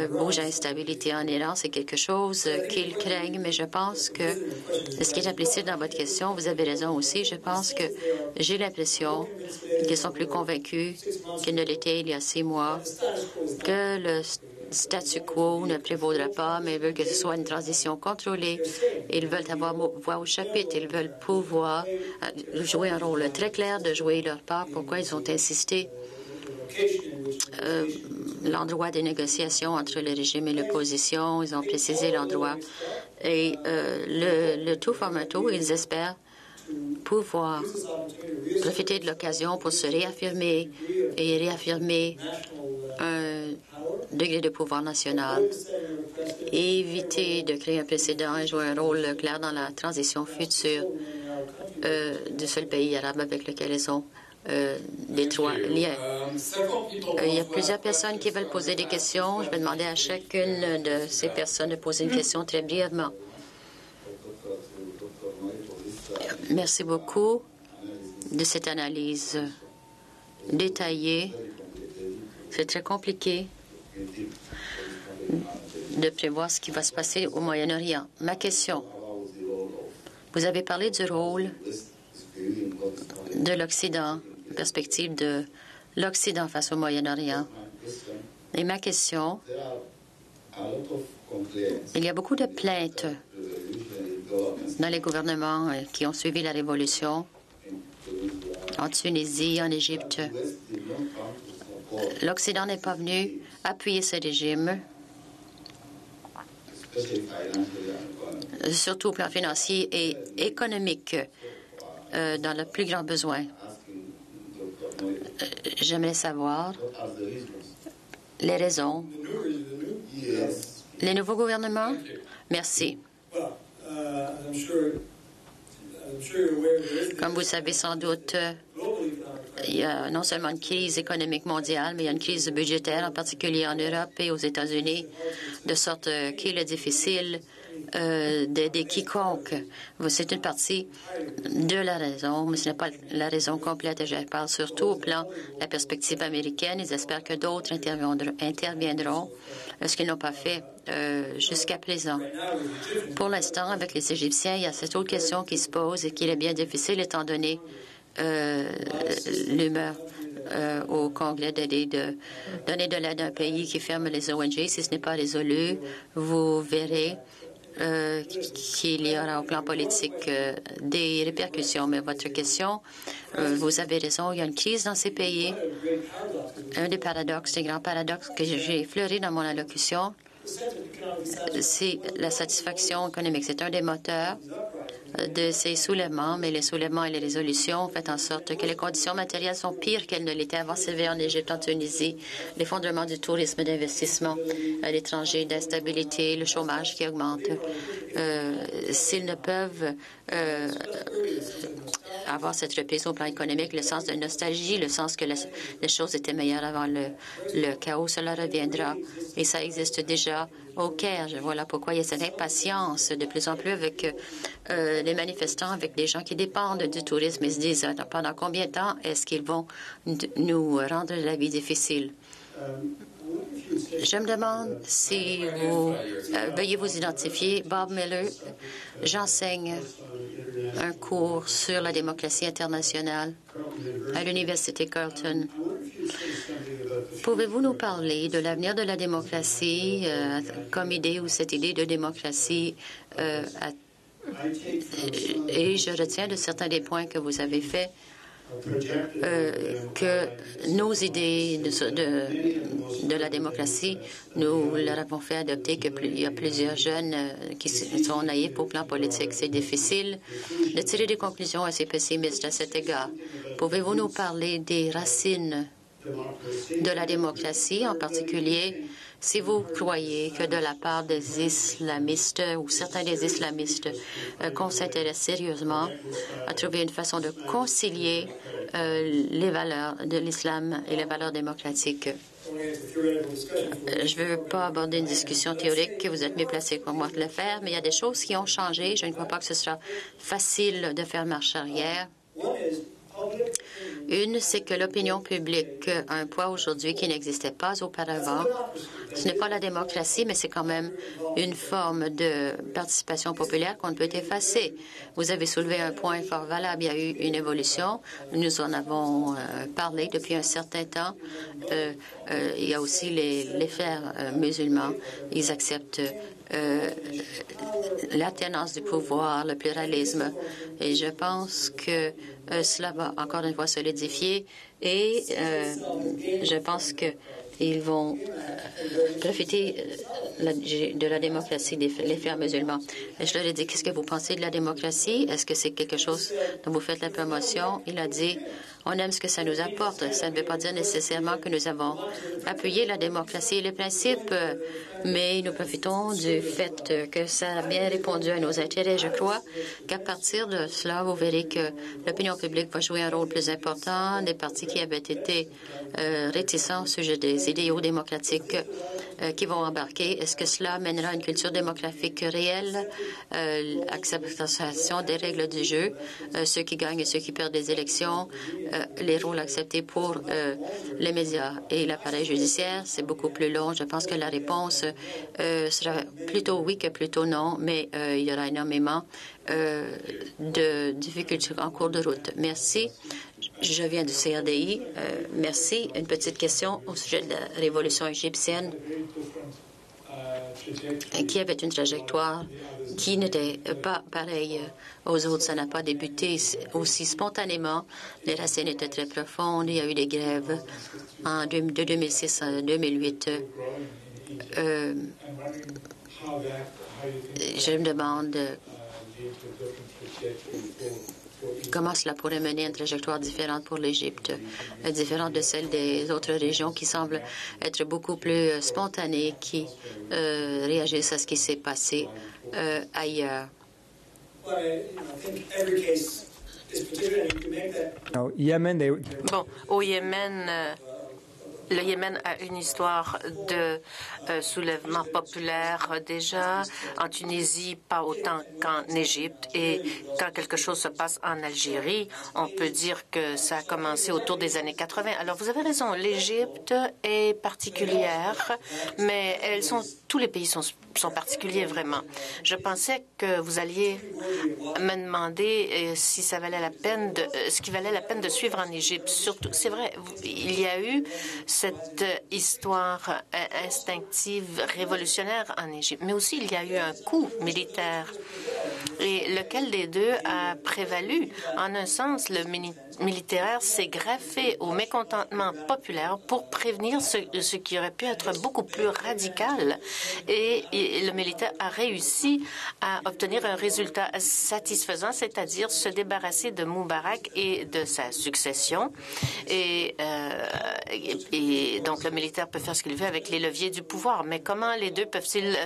bouge à instabilité en Iran, c'est quelque chose qu'ils craignent, mais je pense que ce qui est implicite dans votre question, vous avez raison aussi, je pense que j'ai l'impression qu'ils sont plus convaincus qu'ils ne l'étaient il y a 6 mois, que le statu quo ne prévaudra pas, mais ils veulent que ce soit une transition contrôlée. Ils veulent avoir voix au chapitre. Ils veulent pouvoir jouer un rôle très clair, de jouer leur part. Pourquoi ils ont insisté l'endroit des négociations entre le régime et l'opposition. Ils ont précisé l'endroit. Et le tout forme un tout. Ils espèrent pouvoir profiter de l'occasion pour se réaffirmer et réaffirmer un degré de pouvoir national, éviter de créer un précédent et jouer un rôle clair dans la transition future du seul pays arabe avec lequel ils ont d'étroits liens. Il y a plusieurs personnes qui veulent poser des questions. Je vais demander à chacune de ces personnes de poser une question très brièvement. Merci beaucoup de cette analyse détaillée. C'est très compliqué de prévoir ce qui va se passer au Moyen-Orient. Ma question, vous avez parlé du rôle de l'Occident, perspective de l'Occident face au Moyen-Orient. Et ma question, il y a beaucoup de plaintes dans les gouvernements qui ont suivi la révolution en Tunisie, en Égypte. L'Occident n'est pas venu appuyer ce régime, surtout au plan financier et économique, dans le plus grand besoin. J'aimerais savoir les raisons. Les nouveaux gouvernements? Merci. Comme vous le savez sans doute, il y a non seulement une crise économique mondiale, mais il y a une crise budgétaire, en particulier en Europe et aux États-Unis, de sorte qu'il est difficile d'aider quiconque. C'est une partie de la raison, mais ce n'est pas la raison complète. Et je parle surtout au plan de la perspective américaine. Ils espèrent que d'autres interviendront, ce qu'ils n'ont pas fait jusqu'à présent. Pour l'instant, avec les Égyptiens, il y a cette autre question qui se pose et qu'il est bien difficile étant donné l'humeur au Congrès de donner de l'aide à un pays qui ferme les ONG. Si ce n'est pas résolu, vous verrez qu'il y aura au plan politique des répercussions. Mais votre question, vous avez raison, il y a une crise dans ces pays. Un des paradoxes, des grands paradoxes que j'ai effleurés dans mon allocution, c'est la satisfaction économique. C'est un des moteurs de ces soulèvements, mais les soulèvements et les résolutions ont fait en sorte que les conditions matérielles sont pires qu'elles ne l'étaient avant. C'est vrai en Égypte, en Tunisie, l'effondrement du tourisme d'investissement à l'étranger, d'instabilité, le chômage qui augmente. S'ils ne peuvent avoir cette reprise au plan économique, le sens de nostalgie, le sens que les choses étaient meilleures avant le chaos, cela reviendra. Et ça existe déjà au Caire. Voilà pourquoi il y a cette impatience de plus en plus avec les manifestants, avec des gens qui dépendent du tourisme. Ils se disent pendant combien de temps est-ce qu'ils vont nous rendre la vie difficile? Je me demande si vous veuillez vous identifier. Bob Miller, j'enseigne un cours sur la démocratie internationale à l'Université Carleton. Pouvez-vous nous parler de l'avenir de la démocratie comme idée ou cette idée de démocratie et je retiens de certains des points que vous avez faits que nos idées de la démocratie, nous leur avons fait adopter qu'il y a plusieurs jeunes qui sont naïfs au plan politique. C'est difficile de tirer des conclusions assez pessimistes à cet égard. Pouvez-vous nous parler des racines de la démocratie, en particulier si vous croyez que de la part des islamistes ou certains des islamistes qu'on s'intéresse sérieusement à trouver une façon de concilier les valeurs de l'islam et les valeurs démocratiques. Je ne veux pas aborder une discussion théorique, que vous êtes mieux placé que moi de le faire, mais il y a des choses qui ont changé. Je ne crois pas que ce sera facile de faire marche arrière. Une, c'est que l'opinion publique a un poids aujourd'hui qui n'existait pas auparavant. Ce n'est pas la démocratie, mais c'est quand même une forme de participation populaire qu'on ne peut effacer. Vous avez soulevé un point fort valable. Il y a eu une évolution. Nous en avons parlé depuis un certain temps. Il y a aussi les frères musulmans. Ils acceptent l'alternance du pouvoir, le pluralisme. Et je pense que cela va encore une fois solidifier et je pense qu'ils vont profiter de la démocratie des frères musulmans. Et je leur ai dit, qu'est-ce que vous pensez de la démocratie? Est-ce que c'est quelque chose dont vous faites la promotion? Il a dit, on aime ce que ça nous apporte. Ça ne veut pas dire nécessairement que nous avons appuyé la démocratie et les principes, mais nous profitons du fait que ça a bien répondu à nos intérêts. Je crois qu'à partir de cela, vous verrez que l'opinion publique va jouer un rôle plus important. Des partis qui avaient été réticents au sujet des idéaux démocratiques qui vont embarquer. Est-ce que cela mènera à une culture démocratique réelle, acceptation des règles du jeu, ceux qui gagnent et ceux qui perdent des élections, les rôles acceptés pour les médias et l'appareil judiciaire? C'est beaucoup plus long. Je pense que la réponse sera plutôt oui que plutôt non, mais il y aura énormément de difficultés en cours de route. Merci. Je viens du CRDI. Merci. Une petite question au sujet de la révolution égyptienne qui avait une trajectoire qui n'était pas pareille aux autres. Ça n'a pas débuté aussi spontanément. Les racines étaient très profondes. Il y a eu des grèves de 2006 à 2008. Je me demande comment cela pourrait mener à une trajectoire différente pour l'Égypte, différente de celle des autres régions qui semblent être beaucoup plus spontanées, qui réagissent à ce qui s'est passé ailleurs. Now, Yemen, Bon, au Yémen, le Yémen a une histoire de soulèvement populaire déjà. En Tunisie, pas autant qu'en Égypte. Et quand quelque chose se passe en Algérie, on peut dire que ça a commencé autour des années 80. Alors, vous avez raison, l'Égypte est particulière, mais tous les pays sont particuliers vraiment. Je pensais que vous alliez me demander si ça valait la peine ce qui valait la peine de suivre en Égypte. Surtout, c'est vrai, il y a eu cette histoire instinctive révolutionnaire en Égypte, mais aussi il y a eu un coup militaire. Et lequel des deux a prévalu? En un sens, le militaire s'est greffé au mécontentement populaire pour prévenir ce qui aurait pu être beaucoup plus radical. Et le militaire a réussi à obtenir un résultat satisfaisant, c'est-à-dire se débarrasser de Moubarak et de sa succession. Et donc, le militaire peut faire ce qu'il veut avec les leviers du pouvoir. Mais comment les deux peuvent-ils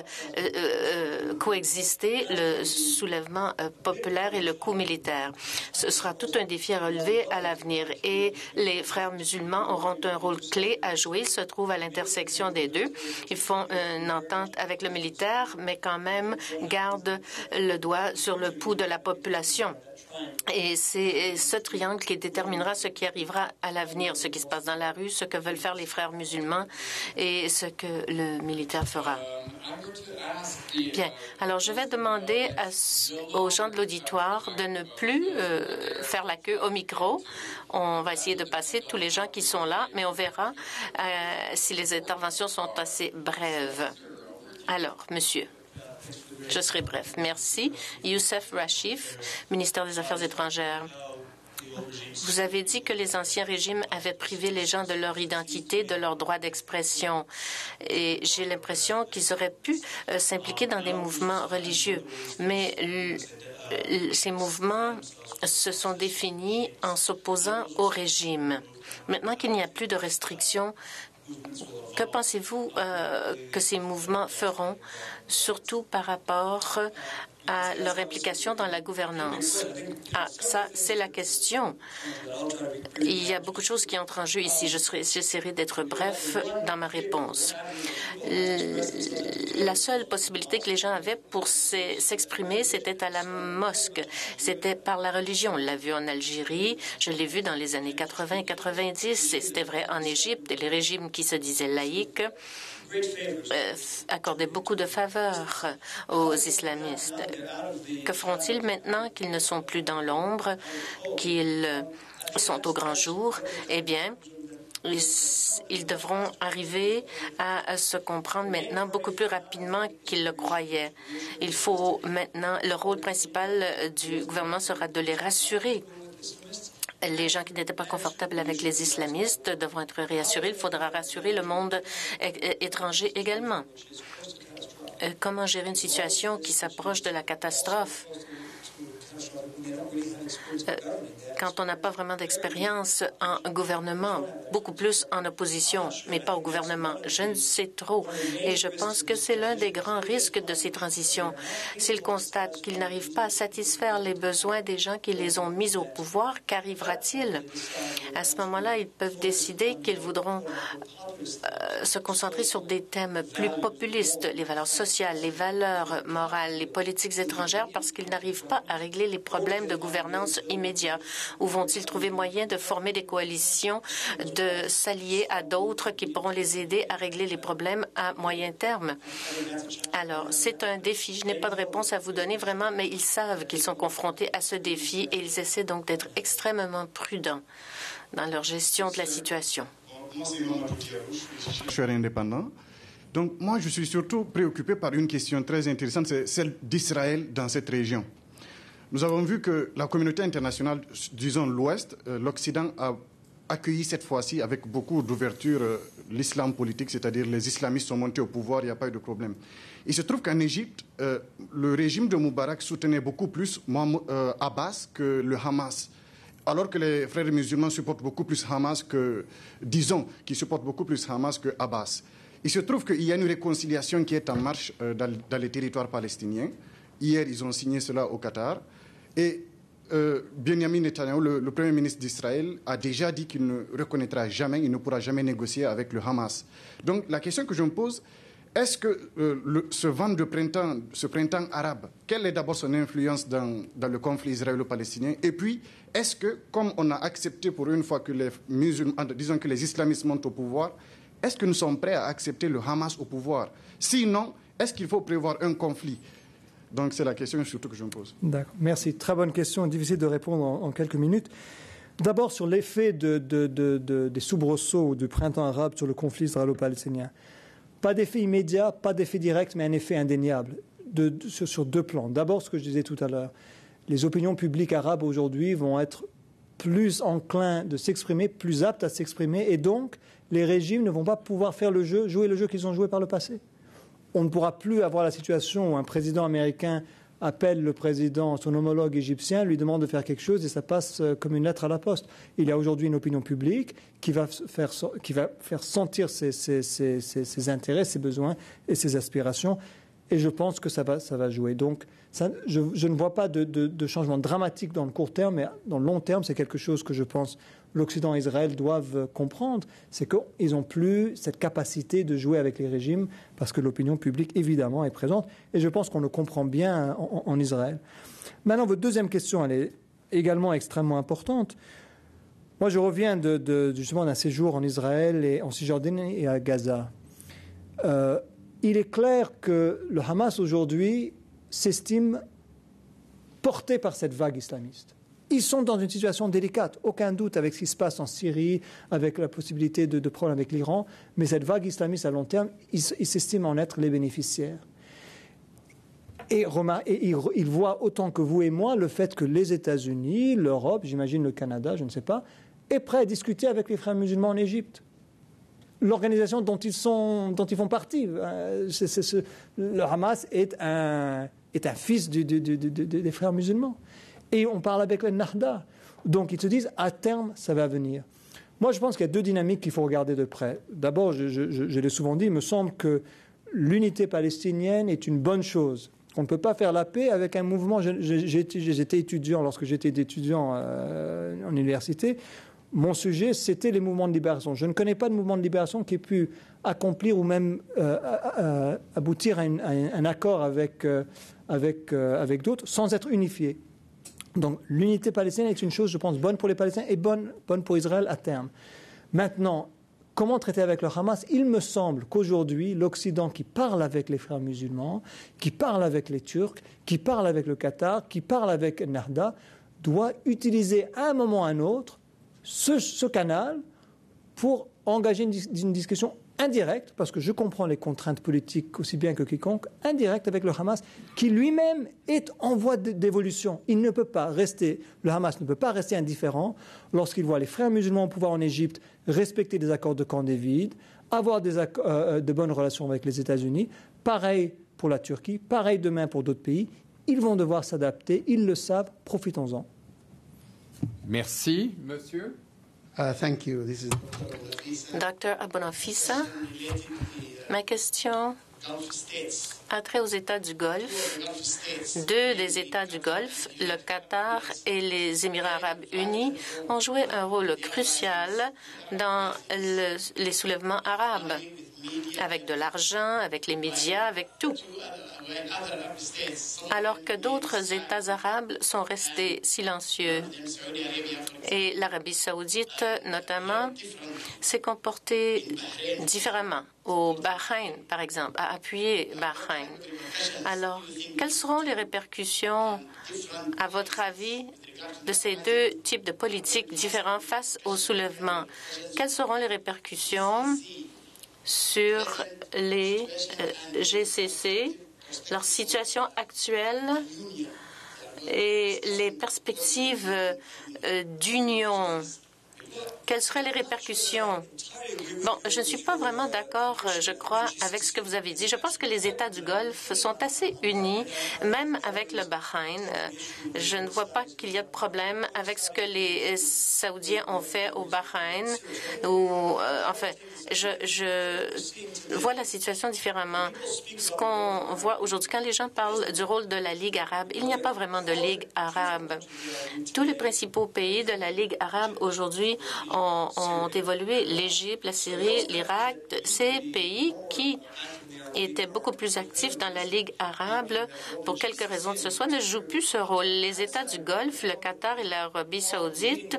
coexister, le soulèvement populaire et le coup militaire? Ce sera tout un défi à relever à l'avenir. Et les frères musulmans auront un rôle clé à jouer. Ils se trouvent à l'intersection des deux. Ils font une entente avec le militaire, mais quand même gardent le doigt sur le pouls de la population. Et c'est ce triangle qui déterminera ce qui arrivera à l'avenir, ce qui se passe dans la rue, ce que veulent faire les frères musulmans et ce que le militaire fera. Bien. Alors, je vais demander aux gens de l'auditoire de ne plus faire la queue au micro. On va essayer de passer tous les gens qui sont là, mais on verra si les interventions sont assez brèves. Alors, monsieur. Je serai bref. Merci. Youssef Rachif, ministère des Affaires étrangères. Vous avez dit que les anciens régimes avaient privé les gens de leur identité, de leur droit d'expression. Et j'ai l'impression qu'ils auraient pu s'impliquer dans des mouvements religieux. Mais ces mouvements se sont définis en s'opposant au régime. Maintenant qu'il n'y a plus de restrictions, que pensez-vous que ces mouvements feront, surtout par rapport à leur implication dans la gouvernance? Ah, ça, c'est la question. Il y a beaucoup de choses qui entrent en jeu ici. J'essaierai d'être bref dans ma réponse. La seule possibilité que les gens avaient pour s'exprimer, c'était à la mosquée. C'était par la religion. On l'a vu en Algérie, je l'ai vu dans les années 80 et 90, et c'était vrai en Égypte. Et les régimes qui se disaient laïques accordaient beaucoup de faveurs aux islamistes. Que feront-ils maintenant qu'ils ne sont plus dans l'ombre, qu'ils sont au grand jour? Eh bien, ils devront arriver à se comprendre maintenant beaucoup plus rapidement qu'ils le croyaient. Il faut maintenant, le rôle principal du gouvernement sera de les rassurer. Les gens qui n'étaient pas confortables avec les islamistes devront être réassurés. Il faudra rassurer le monde étranger également. Comment gérer une situation qui s'approche de la catastrophe? Quand on n'a pas vraiment d'expérience en gouvernement, beaucoup plus en opposition, mais pas au gouvernement. Je ne sais trop. Et je pense que c'est l'un des grands risques de ces transitions. S'ils constatent qu'ils n'arrivent pas à satisfaire les besoins des gens qui les ont mis au pouvoir, qu'arrivera-t-il? À ce moment-là, ils peuvent décider qu'ils voudront se concentrer sur des thèmes plus populistes, les valeurs sociales, les valeurs morales, les politiques étrangères, parce qu'ils n'arrivent pas à régler les problèmes de gouvernance immédiats. Ou vont-ils trouver moyen de former des coalitions, de s'allier à d'autres qui pourront les aider à régler les problèmes à moyen terme? Alors, c'est un défi. Je n'ai pas de réponse à vous donner vraiment, mais ils savent qu'ils sont confrontés à ce défi et ils essaient donc d'être extrêmement prudents dans leur gestion de la situation. Je suis indépendant. Donc, moi, je suis surtout préoccupé par une question très intéressante, c'est celle d'Israël dans cette région. Nous avons vu que la communauté internationale, disons l'Ouest, l'Occident a accueilli cette fois-ci avec beaucoup d'ouverture l'islam politique, c'est-à-dire les islamistes sont montés au pouvoir, il n'y a pas eu de problème. Il se trouve qu'en Égypte, le régime de Moubarak soutenait beaucoup plus Abbas que le Hamas. Alors que les frères musulmans supportent beaucoup plus Hamas que, disons, qu'ils supportent beaucoup plus Hamas que Abbas. Il se trouve qu'il y a une réconciliation qui est en marche dans les territoires palestiniens. Hier, ils ont signé cela au Qatar. Et Benjamin Netanyahu, le Premier ministre d'Israël, a déjà dit qu'il ne reconnaîtra jamais, il ne pourra jamais négocier avec le Hamas. Donc la question que je me pose, est-ce que ce vent de printemps, ce printemps arabe, quelle est d'abord son influence dans le conflit israélo-palestinien? Et puis, est-ce que, comme on a accepté pour une fois que les musulmans, disons que les islamistes montent au pouvoir, est-ce que nous sommes prêts à accepter le Hamas au pouvoir? Sinon, est-ce qu'il faut prévoir un conflit? Donc c'est la question surtout que je me pose. D'accord, merci. Très bonne question, difficile de répondre en quelques minutes. D'abord sur l'effet des soubresauts du printemps arabe sur le conflit israélo-palestinien. Pas d'effet immédiat, pas d'effet direct, mais un effet indéniable sur deux plans. D'abord, ce que je disais tout à l'heure, les opinions publiques arabes aujourd'hui vont être plus enclins de s'exprimer, plus aptes à s'exprimer, et donc les régimes ne vont pas pouvoir faire jouer le jeu qu'ils ont joué par le passé. On ne pourra plus avoir la situation où un président américain appelle le président, son homologue égyptien, lui demande de faire quelque chose et ça passe comme une lettre à la poste. Il y a aujourd'hui une opinion publique qui va faire sentir ses intérêts, ses besoins et ses aspirations. Et je pense que ça va jouer. Donc, je ne vois pas de changement dramatique dans le court terme, mais dans le long terme, c'est quelque chose que je pense l'Occident et Israël doivent comprendre. C'est qu'ils n'ont plus cette capacité de jouer avec les régimes parce que l'opinion publique, évidemment, est présente. Et je pense qu'on le comprend bien en Israël. Maintenant, votre deuxième question, elle est également extrêmement importante. Moi, je reviens justement d'un séjour en Israël, et en Cisjordanie et à Gaza. Il est clair que le Hamas aujourd'hui s'estime porté par cette vague islamiste. Ils sont dans une situation délicate, aucun doute avec ce qui se passe en Syrie, avec la possibilité de problèmes avec l'Iran, mais cette vague islamiste à long terme, ils s'estiment en être les bénéficiaires. Et ils voient autant que vous et moi le fait que les États-Unis, l'Europe, j'imagine le Canada, je ne sais pas, est prêt à discuter avec les frères musulmans en Égypte. L'organisation dont ils font partie. Le Hamas est un fils des frères musulmans. Et on parle avec les Nahda. Donc ils se disent, à terme, ça va venir. Moi, je pense qu'il y a deux dynamiques qu'il faut regarder de près. D'abord, je l'ai souvent dit, il me semble que l'unité palestinienne est une bonne chose. On ne peut pas faire la paix avec un mouvement. J'étais étudiant, lorsque j'étais étudiant en université, mon sujet, c'était les mouvements de libération. Je ne connais pas de mouvement de libération qui ait pu accomplir ou même aboutir à un accord avec d'autres sans être unifié. Donc l'unité palestinienne est une chose, je pense, bonne pour les Palestiniens et bonne pour Israël à terme. Maintenant, comment traiter avec le Hamas? Il me semble qu'aujourd'hui, l'Occident qui parle avec les frères musulmans, qui parle avec les Turcs, qui parle avec le Qatar, qui parle avec Nahda, doit utiliser à un moment ou à un autre ce canal pour engager une discussion indirecte, parce que je comprends les contraintes politiques aussi bien que quiconque, indirecte avec le Hamas, qui lui-même est en voie d'évolution. Le Hamas ne peut pas rester indifférent lorsqu'il voit les frères musulmans au pouvoir en Égypte respecter des accords de Camp David, avoir de bonnes relations avec les États-Unis. Pareil pour la Turquie, pareil demain pour d'autres pays. Ils vont devoir s'adapter, ils le savent, profitons-en. Merci, monsieur. Thank you. Dr. Abonafissa, ma question a trait aux États du Golfe. Deux des États du Golfe, le Qatar et les Émirats arabes unis, ont joué un rôle crucial dans les soulèvements arabes, avec de l'argent, avec les médias, avec tout. Alors que d'autres États arabes sont restés silencieux. Et l'Arabie saoudite, notamment, s'est comportée différemment. Au Bahreïn, par exemple, a appuyé Bahreïn. Alors, quelles seront les répercussions, à votre avis, de ces deux types de politiques différents face au soulèvement? Quelles seront les répercussions sur les GCC, leur situation actuelle et les perspectives d'union Quelles seraient les répercussions? Bon, je ne suis pas vraiment d'accord, je crois, avec ce que vous avez dit. Je pense que les États du Golfe sont assez unis, même avec le Bahreïn. Je ne vois pas qu'il y a de problème avec ce que les Saoudiens ont fait au Bahreïn. Enfin, je vois la situation différemment. Ce qu'on voit aujourd'hui, quand les gens parlent du rôle de la Ligue arabe, il n'y a pas vraiment de Ligue arabe. Tous les principaux pays de la Ligue arabe aujourd'hui ont évolué. L'Égypte, la Syrie, l'Irak, ces pays qui étaient beaucoup plus actifs dans la Ligue arabe, pour quelque raison que ce soit, ne jouent plus ce rôle. Les États du Golfe, le Qatar et l'Arabie saoudite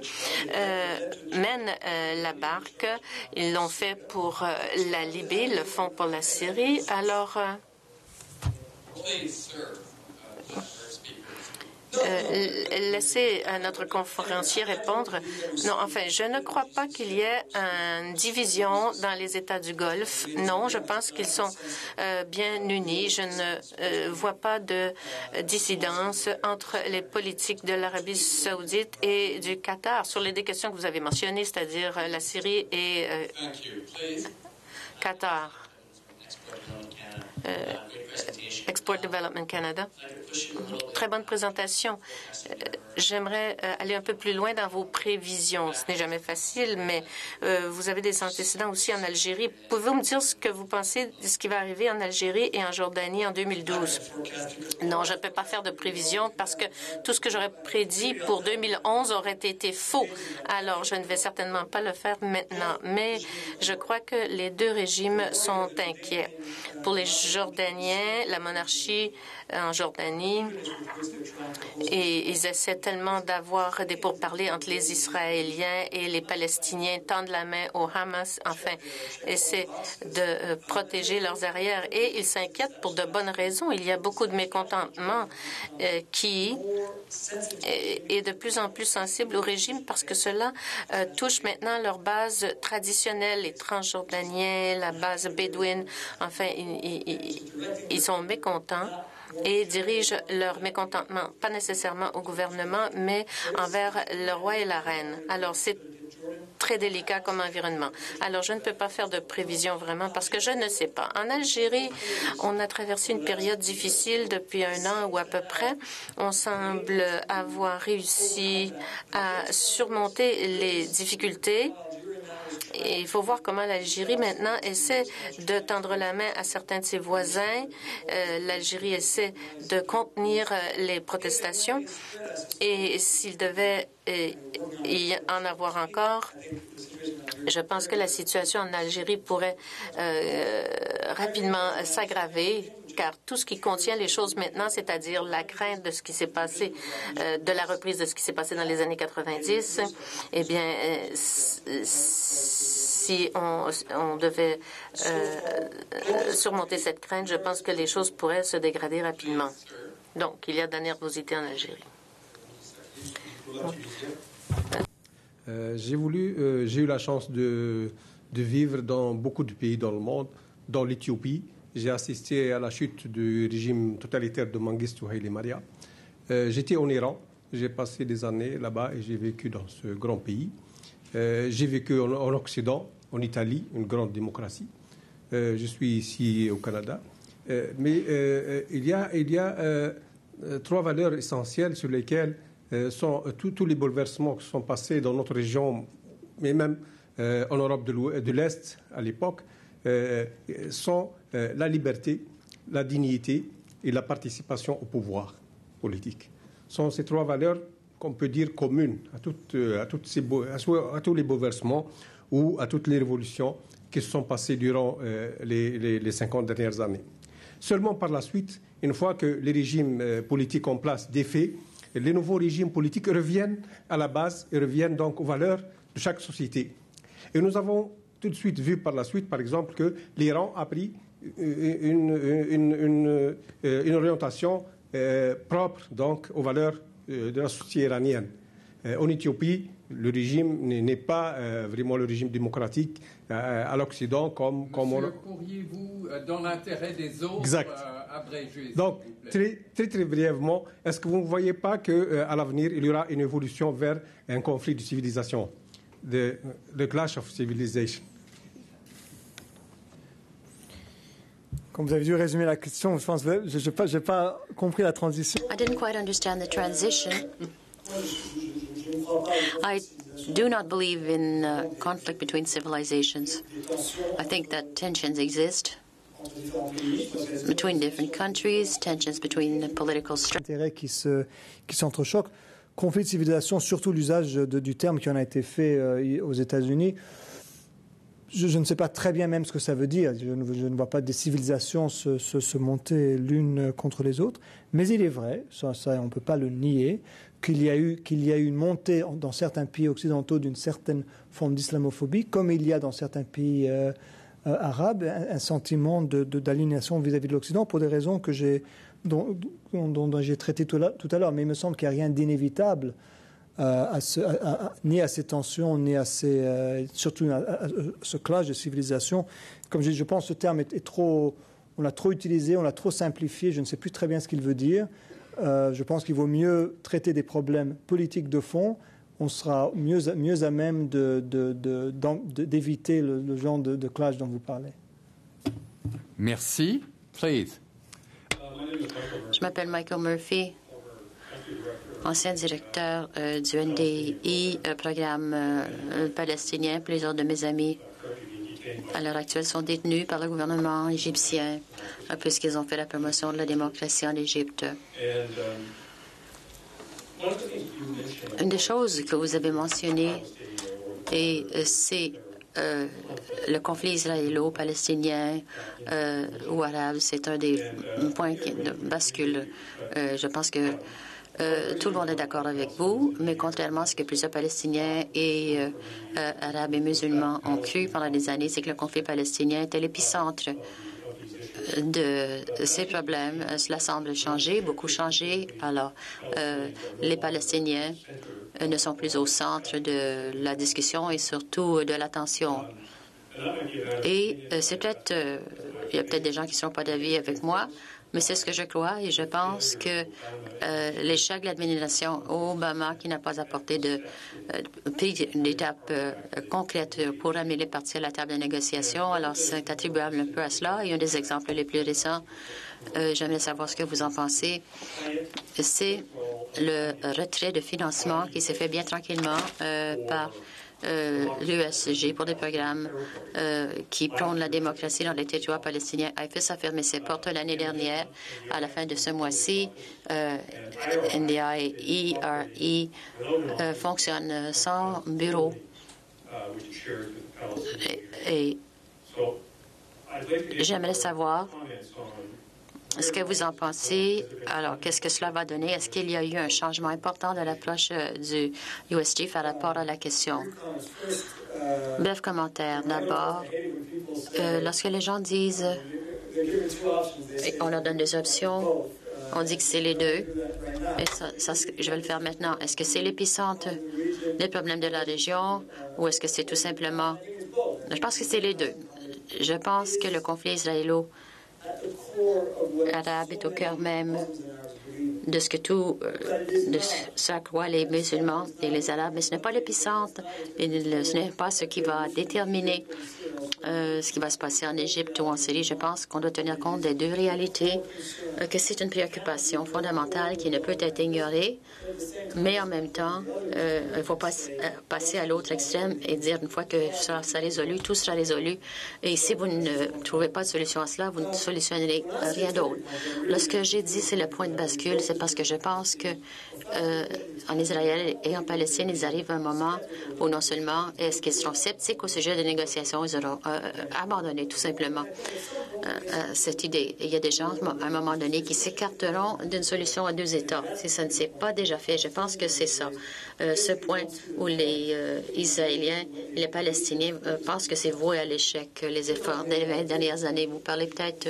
mènent la barque. Ils l'ont fait pour la Libye, le font pour la Syrie. Alors, laissez notre conférencier répondre. Non, enfin, je ne crois pas qu'il y ait une division dans les États du Golfe. Non, je pense qu'ils sont bien unis. Je ne vois pas de dissidence entre les politiques de l'Arabie saoudite et du Qatar sur les deux questions que vous avez mentionnées, c'est-à-dire la Syrie et Qatar. Export Development Canada. Très bonne présentation. J'aimerais aller un peu plus loin dans vos prévisions. Ce n'est jamais facile, mais vous avez des antécédents aussi en Algérie. Pouvez-vous me dire ce que vous pensez de ce qui va arriver en Algérie et en Jordanie en 2012? Non, je ne peux pas faire de prévisions parce que tout ce que j'aurais prédit pour 2011 aurait été faux. Alors, je ne vais certainement pas le faire maintenant, mais je crois que les deux régimes sont inquiets. Pour les Jordaniens, la monarchie en Jordanie, et ils essaient tellement d'avoir des pourparlers entre les Israéliens et les Palestiniens, tendent la main au Hamas, enfin, essaient de protéger leurs arrières. Et ils s'inquiètent pour de bonnes raisons. Il y a beaucoup de mécontentement qui est de plus en plus sensible au régime parce que cela touche maintenant leur base traditionnelle, les Transjordaniens, la base bédouine. Enfin, ils sont mécontents et dirigent leur mécontentement, pas nécessairement au gouvernement, mais envers le roi et la reine. Alors, c'est très délicat comme environnement. Alors, je ne peux pas faire de prévision vraiment parce que je ne sais pas. En Algérie, on a traversé une période difficile depuis 1 an ou à peu près. On semble avoir réussi à surmonter les difficultés. Et il faut voir comment l'Algérie maintenant essaie de tendre la main à certains de ses voisins. L'Algérie essaie de contenir les protestations. Et s'il devait y en avoir encore, je pense que la situation en Algérie pourrait rapidement s'aggraver. Car tout ce qui contient les choses maintenant, c'est-à-dire la crainte de ce qui s'est passé, de la reprise de ce qui s'est passé dans les années 90, eh bien, si on devait surmonter cette crainte, je pense que les choses pourraient se dégrader rapidement. Donc, il y a de la nervosité en Algérie. J'ai eu la chance de vivre dans beaucoup de pays dans le monde, dans l'Éthiopie. J'ai assisté à la chute du régime totalitaire de Mengistu Haile Mariam. J'étais en Iran. J'ai passé des années là-bas et j'ai vécu dans ce grand pays. J'ai vécu en Occident, en Italie, une grande démocratie. Je suis ici au Canada. Mais il y a 3 valeurs essentielles sur lesquelles sont tous les bouleversements qui sont passés dans notre région, mais même en Europe de l'Est à l'époque, sont la liberté, la dignité et la participation au pouvoir politique. Ce sont ces 3 valeurs qu'on peut dire communes à tous les bouleversements ou à toutes les révolutions qui se sont passées durant les 50 dernières années. Seulement par la suite, une fois que les régimes politiques en place défaits, les nouveaux régimes politiques reviennent à la base et reviennent donc aux valeurs de chaque société. Et nous avons tout de suite vu par la suite, par exemple, que l'Iran a pris une orientation propre donc aux valeurs de la société iranienne. En Éthiopie, le régime n'est pas vraiment le régime démocratique à l'Occident comme Monsieur, pourriez-vous, dans l'intérêt des autres, abréger? Donc, très brièvement, est-ce que vous ne voyez pas qu'à l'avenir, il y aura une évolution vers un conflit de civilisation? the clash of civilization. Comme vous avez dû résumer la question, je pense que je n'ai pas compris la transition. I didn't quite understand the transition. I do not believe in conflict between civilizations. I think that tensions exist between different countries, tensions between the political structures. Intérêts qui s'entrechoquent. Conflit de civilisation, surtout l'usage du terme qui en a été fait aux États-Unis. Je ne sais pas très bien même ce que ça veut dire. Je ne vois pas des civilisations se monter l'une contre les autres. Mais il est vrai, ça on ne peut pas le nier, qu'il y a eu une montée dans certains pays occidentaux d'une certaine forme d'islamophobie, comme il y a dans certains pays arabes, un sentiment d'aliénation vis-à-vis de l'Occident pour des raisons dont j'ai traité tout à l'heure. Mais il me semble qu'il n'y a rien d'inévitable ni à ces tensions, ni à surtout à ce clash de civilisation. Comme je pense que ce terme est trop, on l'a trop utilisé, on l'a trop simplifié, je ne sais plus très bien ce qu'il veut dire. Je pense qu'il vaut mieux traiter des problèmes politiques de fond. On sera mieux à même d'éviter le genre de clash dont vous parlez. Merci. Please. Je m'appelle Michael Murphy, ancien directeur du NDI, programme palestinien. Plusieurs de mes amis, à l'heure actuelle, sont détenus par le gouvernement égyptien, puisqu'ils ont fait la promotion de la démocratie en Égypte. Une des choses que vous avez mentionnées, c'est le conflit israélo-palestinien ou arabe. C'est un des points de bascule. Je pense que tout le monde est d'accord avec vous, mais contrairement à ce que plusieurs Palestiniens et Arabes et musulmans ont cru pendant des années, c'est que le conflit palestinien était l'épicentre de ces problèmes. Cela semble changer, beaucoup changer. Alors, les Palestiniens ne sont plus au centre de la discussion et surtout de l'attention. Et c'est peut-être, il y a peut-être des gens qui ne sont pas d'avis avec moi, mais c'est ce que je crois et je pense que l'échec de l'administration Obama, qui n'a pas apporté d'étape concrète pour amener les parties à la table de négociation, alors c'est attribuable un peu à cela. Et un des exemples les plus récents, j'aimerais savoir ce que vous en pensez, c'est le retrait de financement qui s'est fait bien tranquillement par l'USG pour des programmes qui prônent la démocratie dans les territoires palestiniens. IFES a fermé ses portes l'année dernière. À la fin de ce mois-ci, NDI et ERE fonctionnent sans bureau. Et j'aimerais savoir ce que vous en pensez. Alors, qu'est-ce que cela va donner? Est-ce qu'il y a eu un changement important de l'approche du USG par rapport à la question? Bref commentaire. D'abord, lorsque les gens disent on leur donne des options, on dit que c'est les deux. Et ça, je vais le faire maintenant. Est-ce que c'est l'épicentre des problèmes de la région ou est-ce que c'est tout simplement... Je pense que c'est les deux. Je pense que le conflit israélo-arabe est au cœur même de ce à quoi les musulmans et les arabes, mais ce n'est pas l'épicentre, et ce n'est pas ce qui va déterminer ce qui va se passer en Égypte ou en Syrie. Je pense qu'on doit tenir compte des deux réalités, que c'est une préoccupation fondamentale qui ne peut être ignorée, mais en même temps, il ne faut pas passer à l'autre extrême et dire une fois que ça sera résolu, tout sera résolu. Et si vous ne trouvez pas de solution à cela, vous ne solutionnerez rien d'autre. Lorsque j'ai dit c'est le point de bascule, c'est parce que je pense que en Israël et en Palestine, ils arrivent à un moment où non seulement est-ce qu'ils seront sceptiques au sujet des négociations, ils auront abandonné tout simplement cette idée. Et il y a des gens, à un moment donné, qui s'écarteront d'une solution à deux États. Si ça ne s'est pas déjà fait, je pense que c'est ça. Ce point où les Israéliens et les Palestiniens pensent que c'est voué à l'échec, les efforts des 20 dernières années. Vous parlez peut-être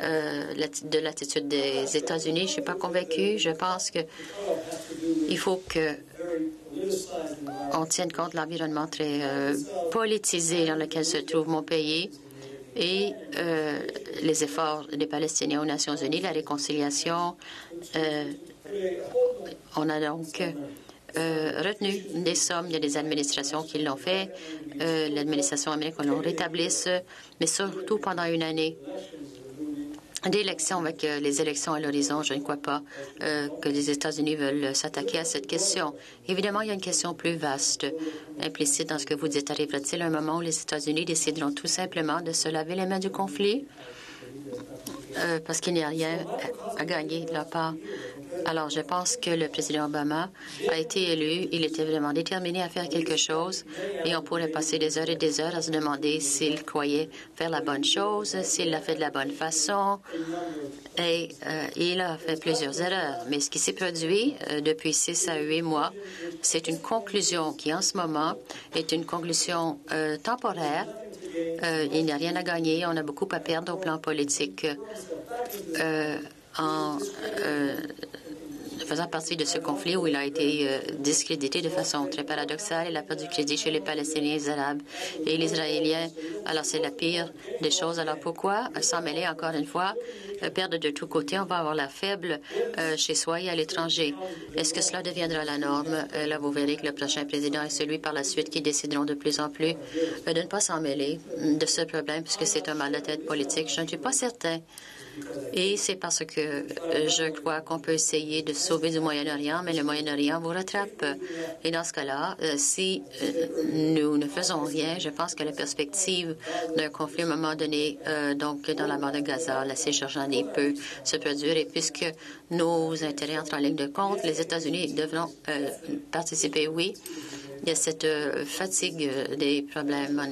de l'attitude des États-Unis. Je ne suis pas convaincue. Je pense qu'il faut qu'on tienne compte de l'environnement très politisé dans lequel se trouve mon pays et les efforts des Palestiniens aux Nations unies, la réconciliation. On a donc retenu des sommes. Il y a des administrations qui l'ont fait. L'administration américaine l'a rétabli, mais surtout pendant une année d'élections, avec les élections à l'horizon, je ne crois pas que les États-Unis veulent s'attaquer à cette question. Évidemment, il y a une question plus vaste implicite dans ce que vous dites. Arrivera-t-il un moment où les États-Unis décideront tout simplement de se laver les mains du conflit parce qu'il n'y a rien à gagner de leur part? Alors, je pense que le président Obama a été élu. Il était vraiment déterminé à faire quelque chose et on pourrait passer des heures et des heures à se demander s'il croyait faire la bonne chose, s'il l'a fait de la bonne façon. Et il a fait plusieurs erreurs. Mais ce qui s'est produit depuis 6 à 8 mois, c'est une conclusion qui, en ce moment, est une conclusion temporaire. Il n'y a rien à gagner. On a beaucoup à perdre au plan politique en faisant partie de ce conflit où il a été discrédité de façon très paradoxale. Il a perdu crédit chez les Palestiniens, les Arabes et les Israéliens. Alors, c'est la pire des choses. Alors, pourquoi s'en mêler encore une fois, perdre de tous côtés? On va avoir la faible chez soi et à l'étranger. Est-ce que cela deviendra la norme? Là, vous verrez que le prochain président est celui par la suite qui décideront de plus en plus de ne pas s'en mêler de ce problème, puisque c'est un mal de tête politique. Je ne suis pas certain. Et c'est parce que je crois qu'on peut essayer de sauver du Moyen-Orient, mais le Moyen-Orient vous rattrape. Et dans ce cas-là, si nous ne faisons rien, je pense que la perspective d'un conflit à un moment donné, donc dans la bande de Gaza, la Cisjordanie peut se produire. Et puisque nos intérêts entrent en ligne de compte, les États-Unis devront participer, oui. Il y a cette fatigue des problèmes.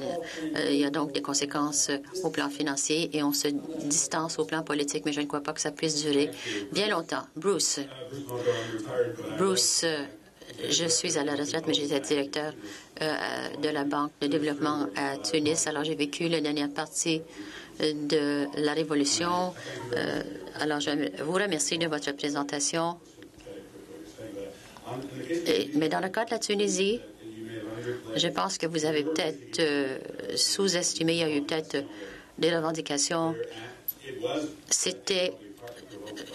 Il y a donc des conséquences au plan financier et on se distance au plan politique, mais je ne crois pas que ça puisse durer bien longtemps. Bruce, je suis à la retraite, mais j'étais directeur de la Banque de développement à Tunis. Alors, j'ai vécu la dernière partie de la Révolution. Alors, je vous remercie de votre présentation. Mais dans le cas de la Tunisie, je pense que vous avez peut-être sous-estimé, il y a eu peut-être des revendications. C'était,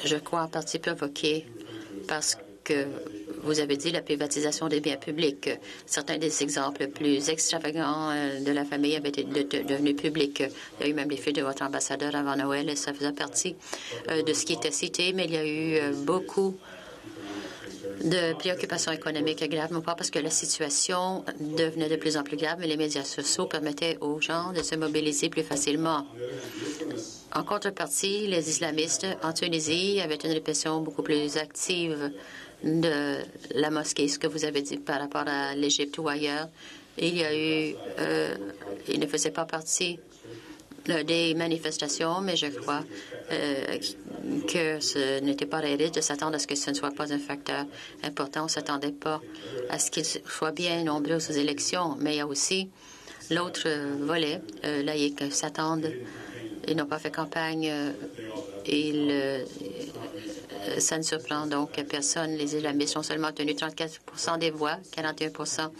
je crois, en partie provoqué parce que vous avez dit la privatisation des biens publics. Certains des exemples plus extravagants de la famille avaient été devenus publics. Il y a eu même les fuites de votre ambassadeur avant Noël et ça faisait partie de ce qui était cité, mais il y a eu beaucoup de préoccupations économiques graves, non pas parce que la situation devenait de plus en plus grave, mais les médias sociaux permettaient aux gens de se mobiliser plus facilement. En contrepartie, les islamistes en Tunisie avaient une répression beaucoup plus active de la mosquée, ce que vous avez dit par rapport à l'Égypte ou ailleurs. Il y a eu, il ne faisait pas partie des manifestations, mais je crois que ce n'était pas réaliste de s'attendre à ce que ce ne soit pas un facteur important. On ne s'attendait pas à ce qu'ils soient bien nombreux aux élections, mais il y a aussi l'autre volet, laïcs s'attendent. Ils n'ont pas fait campagne. Ça ne surprend donc personne. Les islamistes ont seulement obtenu 34% des voix, 41%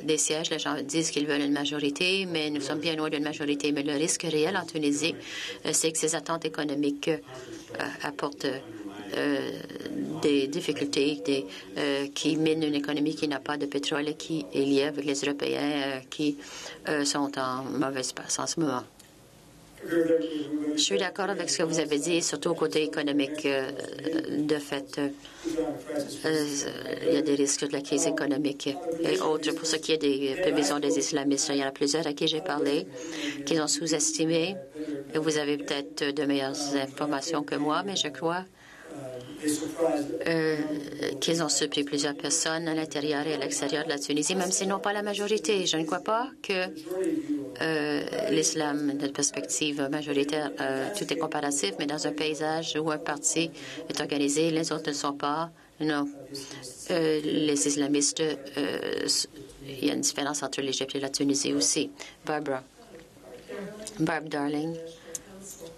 des sièges. Les gens disent qu'ils veulent une majorité, mais nous sommes bien loin d'une majorité. Mais le risque réel en Tunisie, c'est que ces attentes économiques apportent des difficultés qui minent une économie qui n'a pas de pétrole et qui est liée avec les Européens qui sont en mauvaise passe en ce moment. Je suis d'accord avec ce que vous avez dit, surtout au côté économique. De fait, il y a des risques de la crise économique et autres. Pour ce qui est des prévisions des islamistes, il y en a plusieurs à qui j'ai parlé qui ont sous-estimé. Et vous avez peut-être de meilleures informations que moi, mais je crois qu'ils ont surpris plusieurs personnes à l'intérieur et à l'extérieur de la Tunisie, même s'ils n'ont pas la majorité. Je ne crois pas que l'islam, de perspective majoritaire, tout est comparatif, mais dans un paysage où un parti est organisé, les autres ne sont pas. Non. Les islamistes, il y a une différence entre l'Égypte et la Tunisie aussi. Barb Darling,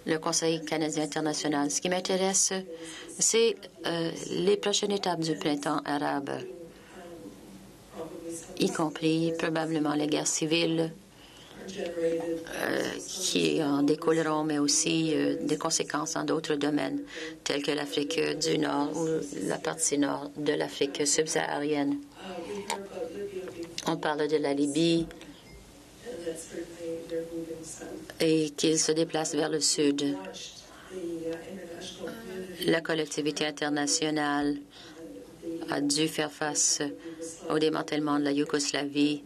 le Conseil canadien international. Ce qui m'intéresse, c'est les prochaines étapes du printemps arabe, y compris probablement les guerres civiles qui en découleront, mais aussi des conséquences dans d'autres domaines, tels que l'Afrique du Nord ou la partie nord de l'Afrique subsaharienne. On parle de la Libye et qu'ils se déplacent vers le sud. La collectivité internationale a dû faire face au démantèlement de la Yougoslavie.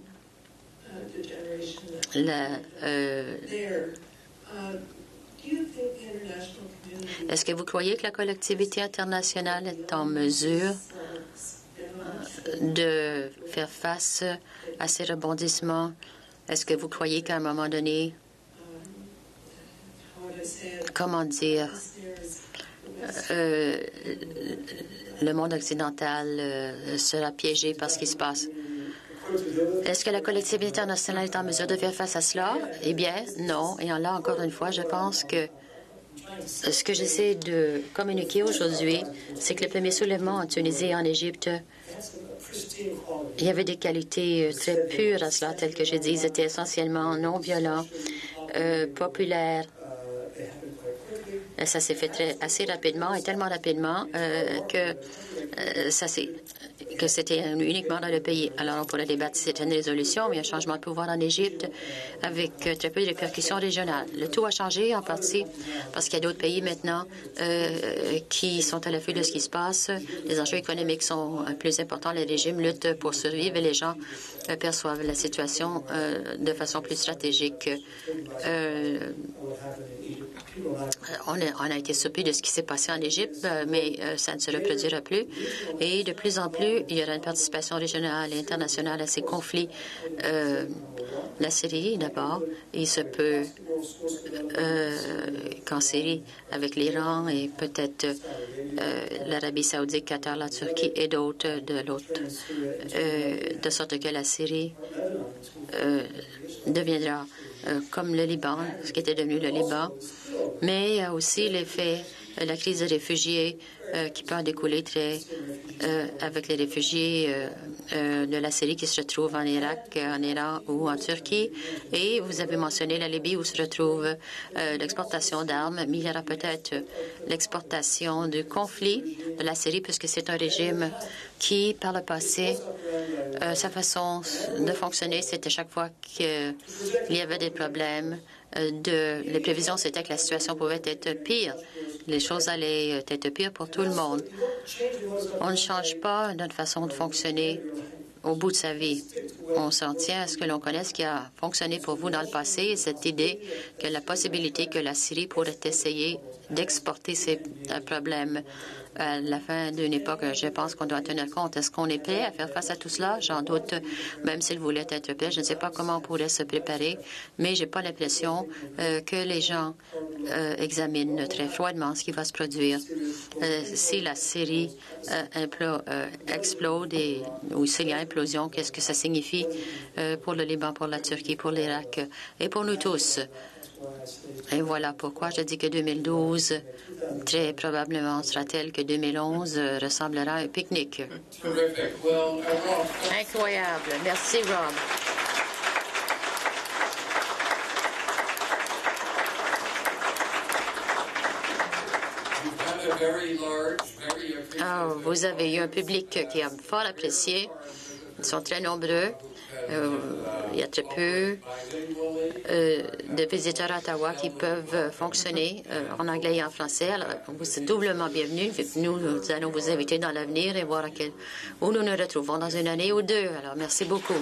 Est-ce que vous croyez que la collectivité internationale est en mesure de faire face à ces rebondissements? Est-ce que vous croyez qu'à un moment donné, comment dire, le monde occidental sera piégé par ce qui se passe? Est-ce que la collectivité internationale est en mesure de faire face à cela? Eh bien, non. Et là, encore une fois, je pense que ce que j'essaie de communiquer aujourd'hui, c'est que le premier soulèvement en Tunisie et en Égypte, il y avait des qualités très pures à cela, telles que j'ai dit. Ils étaient essentiellement non violents, populaires. Ça s'est fait assez rapidement et tellement rapidement que c'était uniquement dans le pays. Alors, on pourrait débattre si c'est une résolution, mais un changement de pouvoir en Égypte avec très peu de répercussions régionales. Le tout a changé en partie parce qu'il y a d'autres pays maintenant qui sont à l'affût de ce qui se passe. Les enjeux économiques sont plus importants. Les régimes luttent pour survivre et les gens perçoivent la situation de façon plus stratégique. On a été surpris de ce qui s'est passé en Égypte, mais ça ne se reproduira plus. Et de plus en plus, il y aura une participation régionale et internationale à ces conflits. La Syrie, d'abord, il se peut qu'en Syrie, avec l'Iran et peut-être l'Arabie saoudite, Qatar, la Turquie et d'autres de l'autre, de sorte que la Syrie deviendra comme le Liban, ce qui était devenu le Liban. Mais il y a aussi l'effet, la crise des réfugiés qui peut en découler avec les réfugiés de la Syrie qui se retrouvent en Irak, en Iran ou en Turquie. Et vous avez mentionné la Libye où se retrouve l'exportation d'armes, mais il y aura peut-être l'exportation du conflit de la Syrie puisque c'est un régime qui, par le passé, sa façon de fonctionner, c'était chaque fois qu'il y avait des problèmes. Les prévisions, c'était que la situation pouvait être pire. Les choses allaient être pires pour tout le monde. On ne change pas notre façon de fonctionner au bout de sa vie. On s'en tient à ce que l'on connaisse qui a fonctionné pour vous dans le passé et cette idée que la possibilité que la Syrie pourrait essayer d'exporter ces problèmes à la fin d'une époque, je pense qu'on doit tenir compte. Est-ce qu'on est prêt à faire face à tout cela? J'en doute, même s'il voulait être prêt. Je ne sais pas comment on pourrait se préparer, mais je n'ai pas l'impression que les gens examinent très froidement ce qui va se produire. Si la Syrie explode ou s'il y a implosion, qu'est-ce que ça signifie pour le Liban, pour la Turquie, pour l'Irak et pour nous tous? Et voilà pourquoi je dis que 2012, très probablement, sera tel que 2011 ressemblera à un pique-nique. Incroyable. Merci, Rob. Vous avez eu un public qui a fort apprécié. Ils sont très nombreux. Il y a très peu de visiteurs à Ottawa qui peuvent fonctionner en anglais et en français. Alors, vous êtes doublement bienvenus. Nous allons vous inviter dans l'avenir et voir où nous nous retrouvons dans une année ou deux. Alors, merci beaucoup.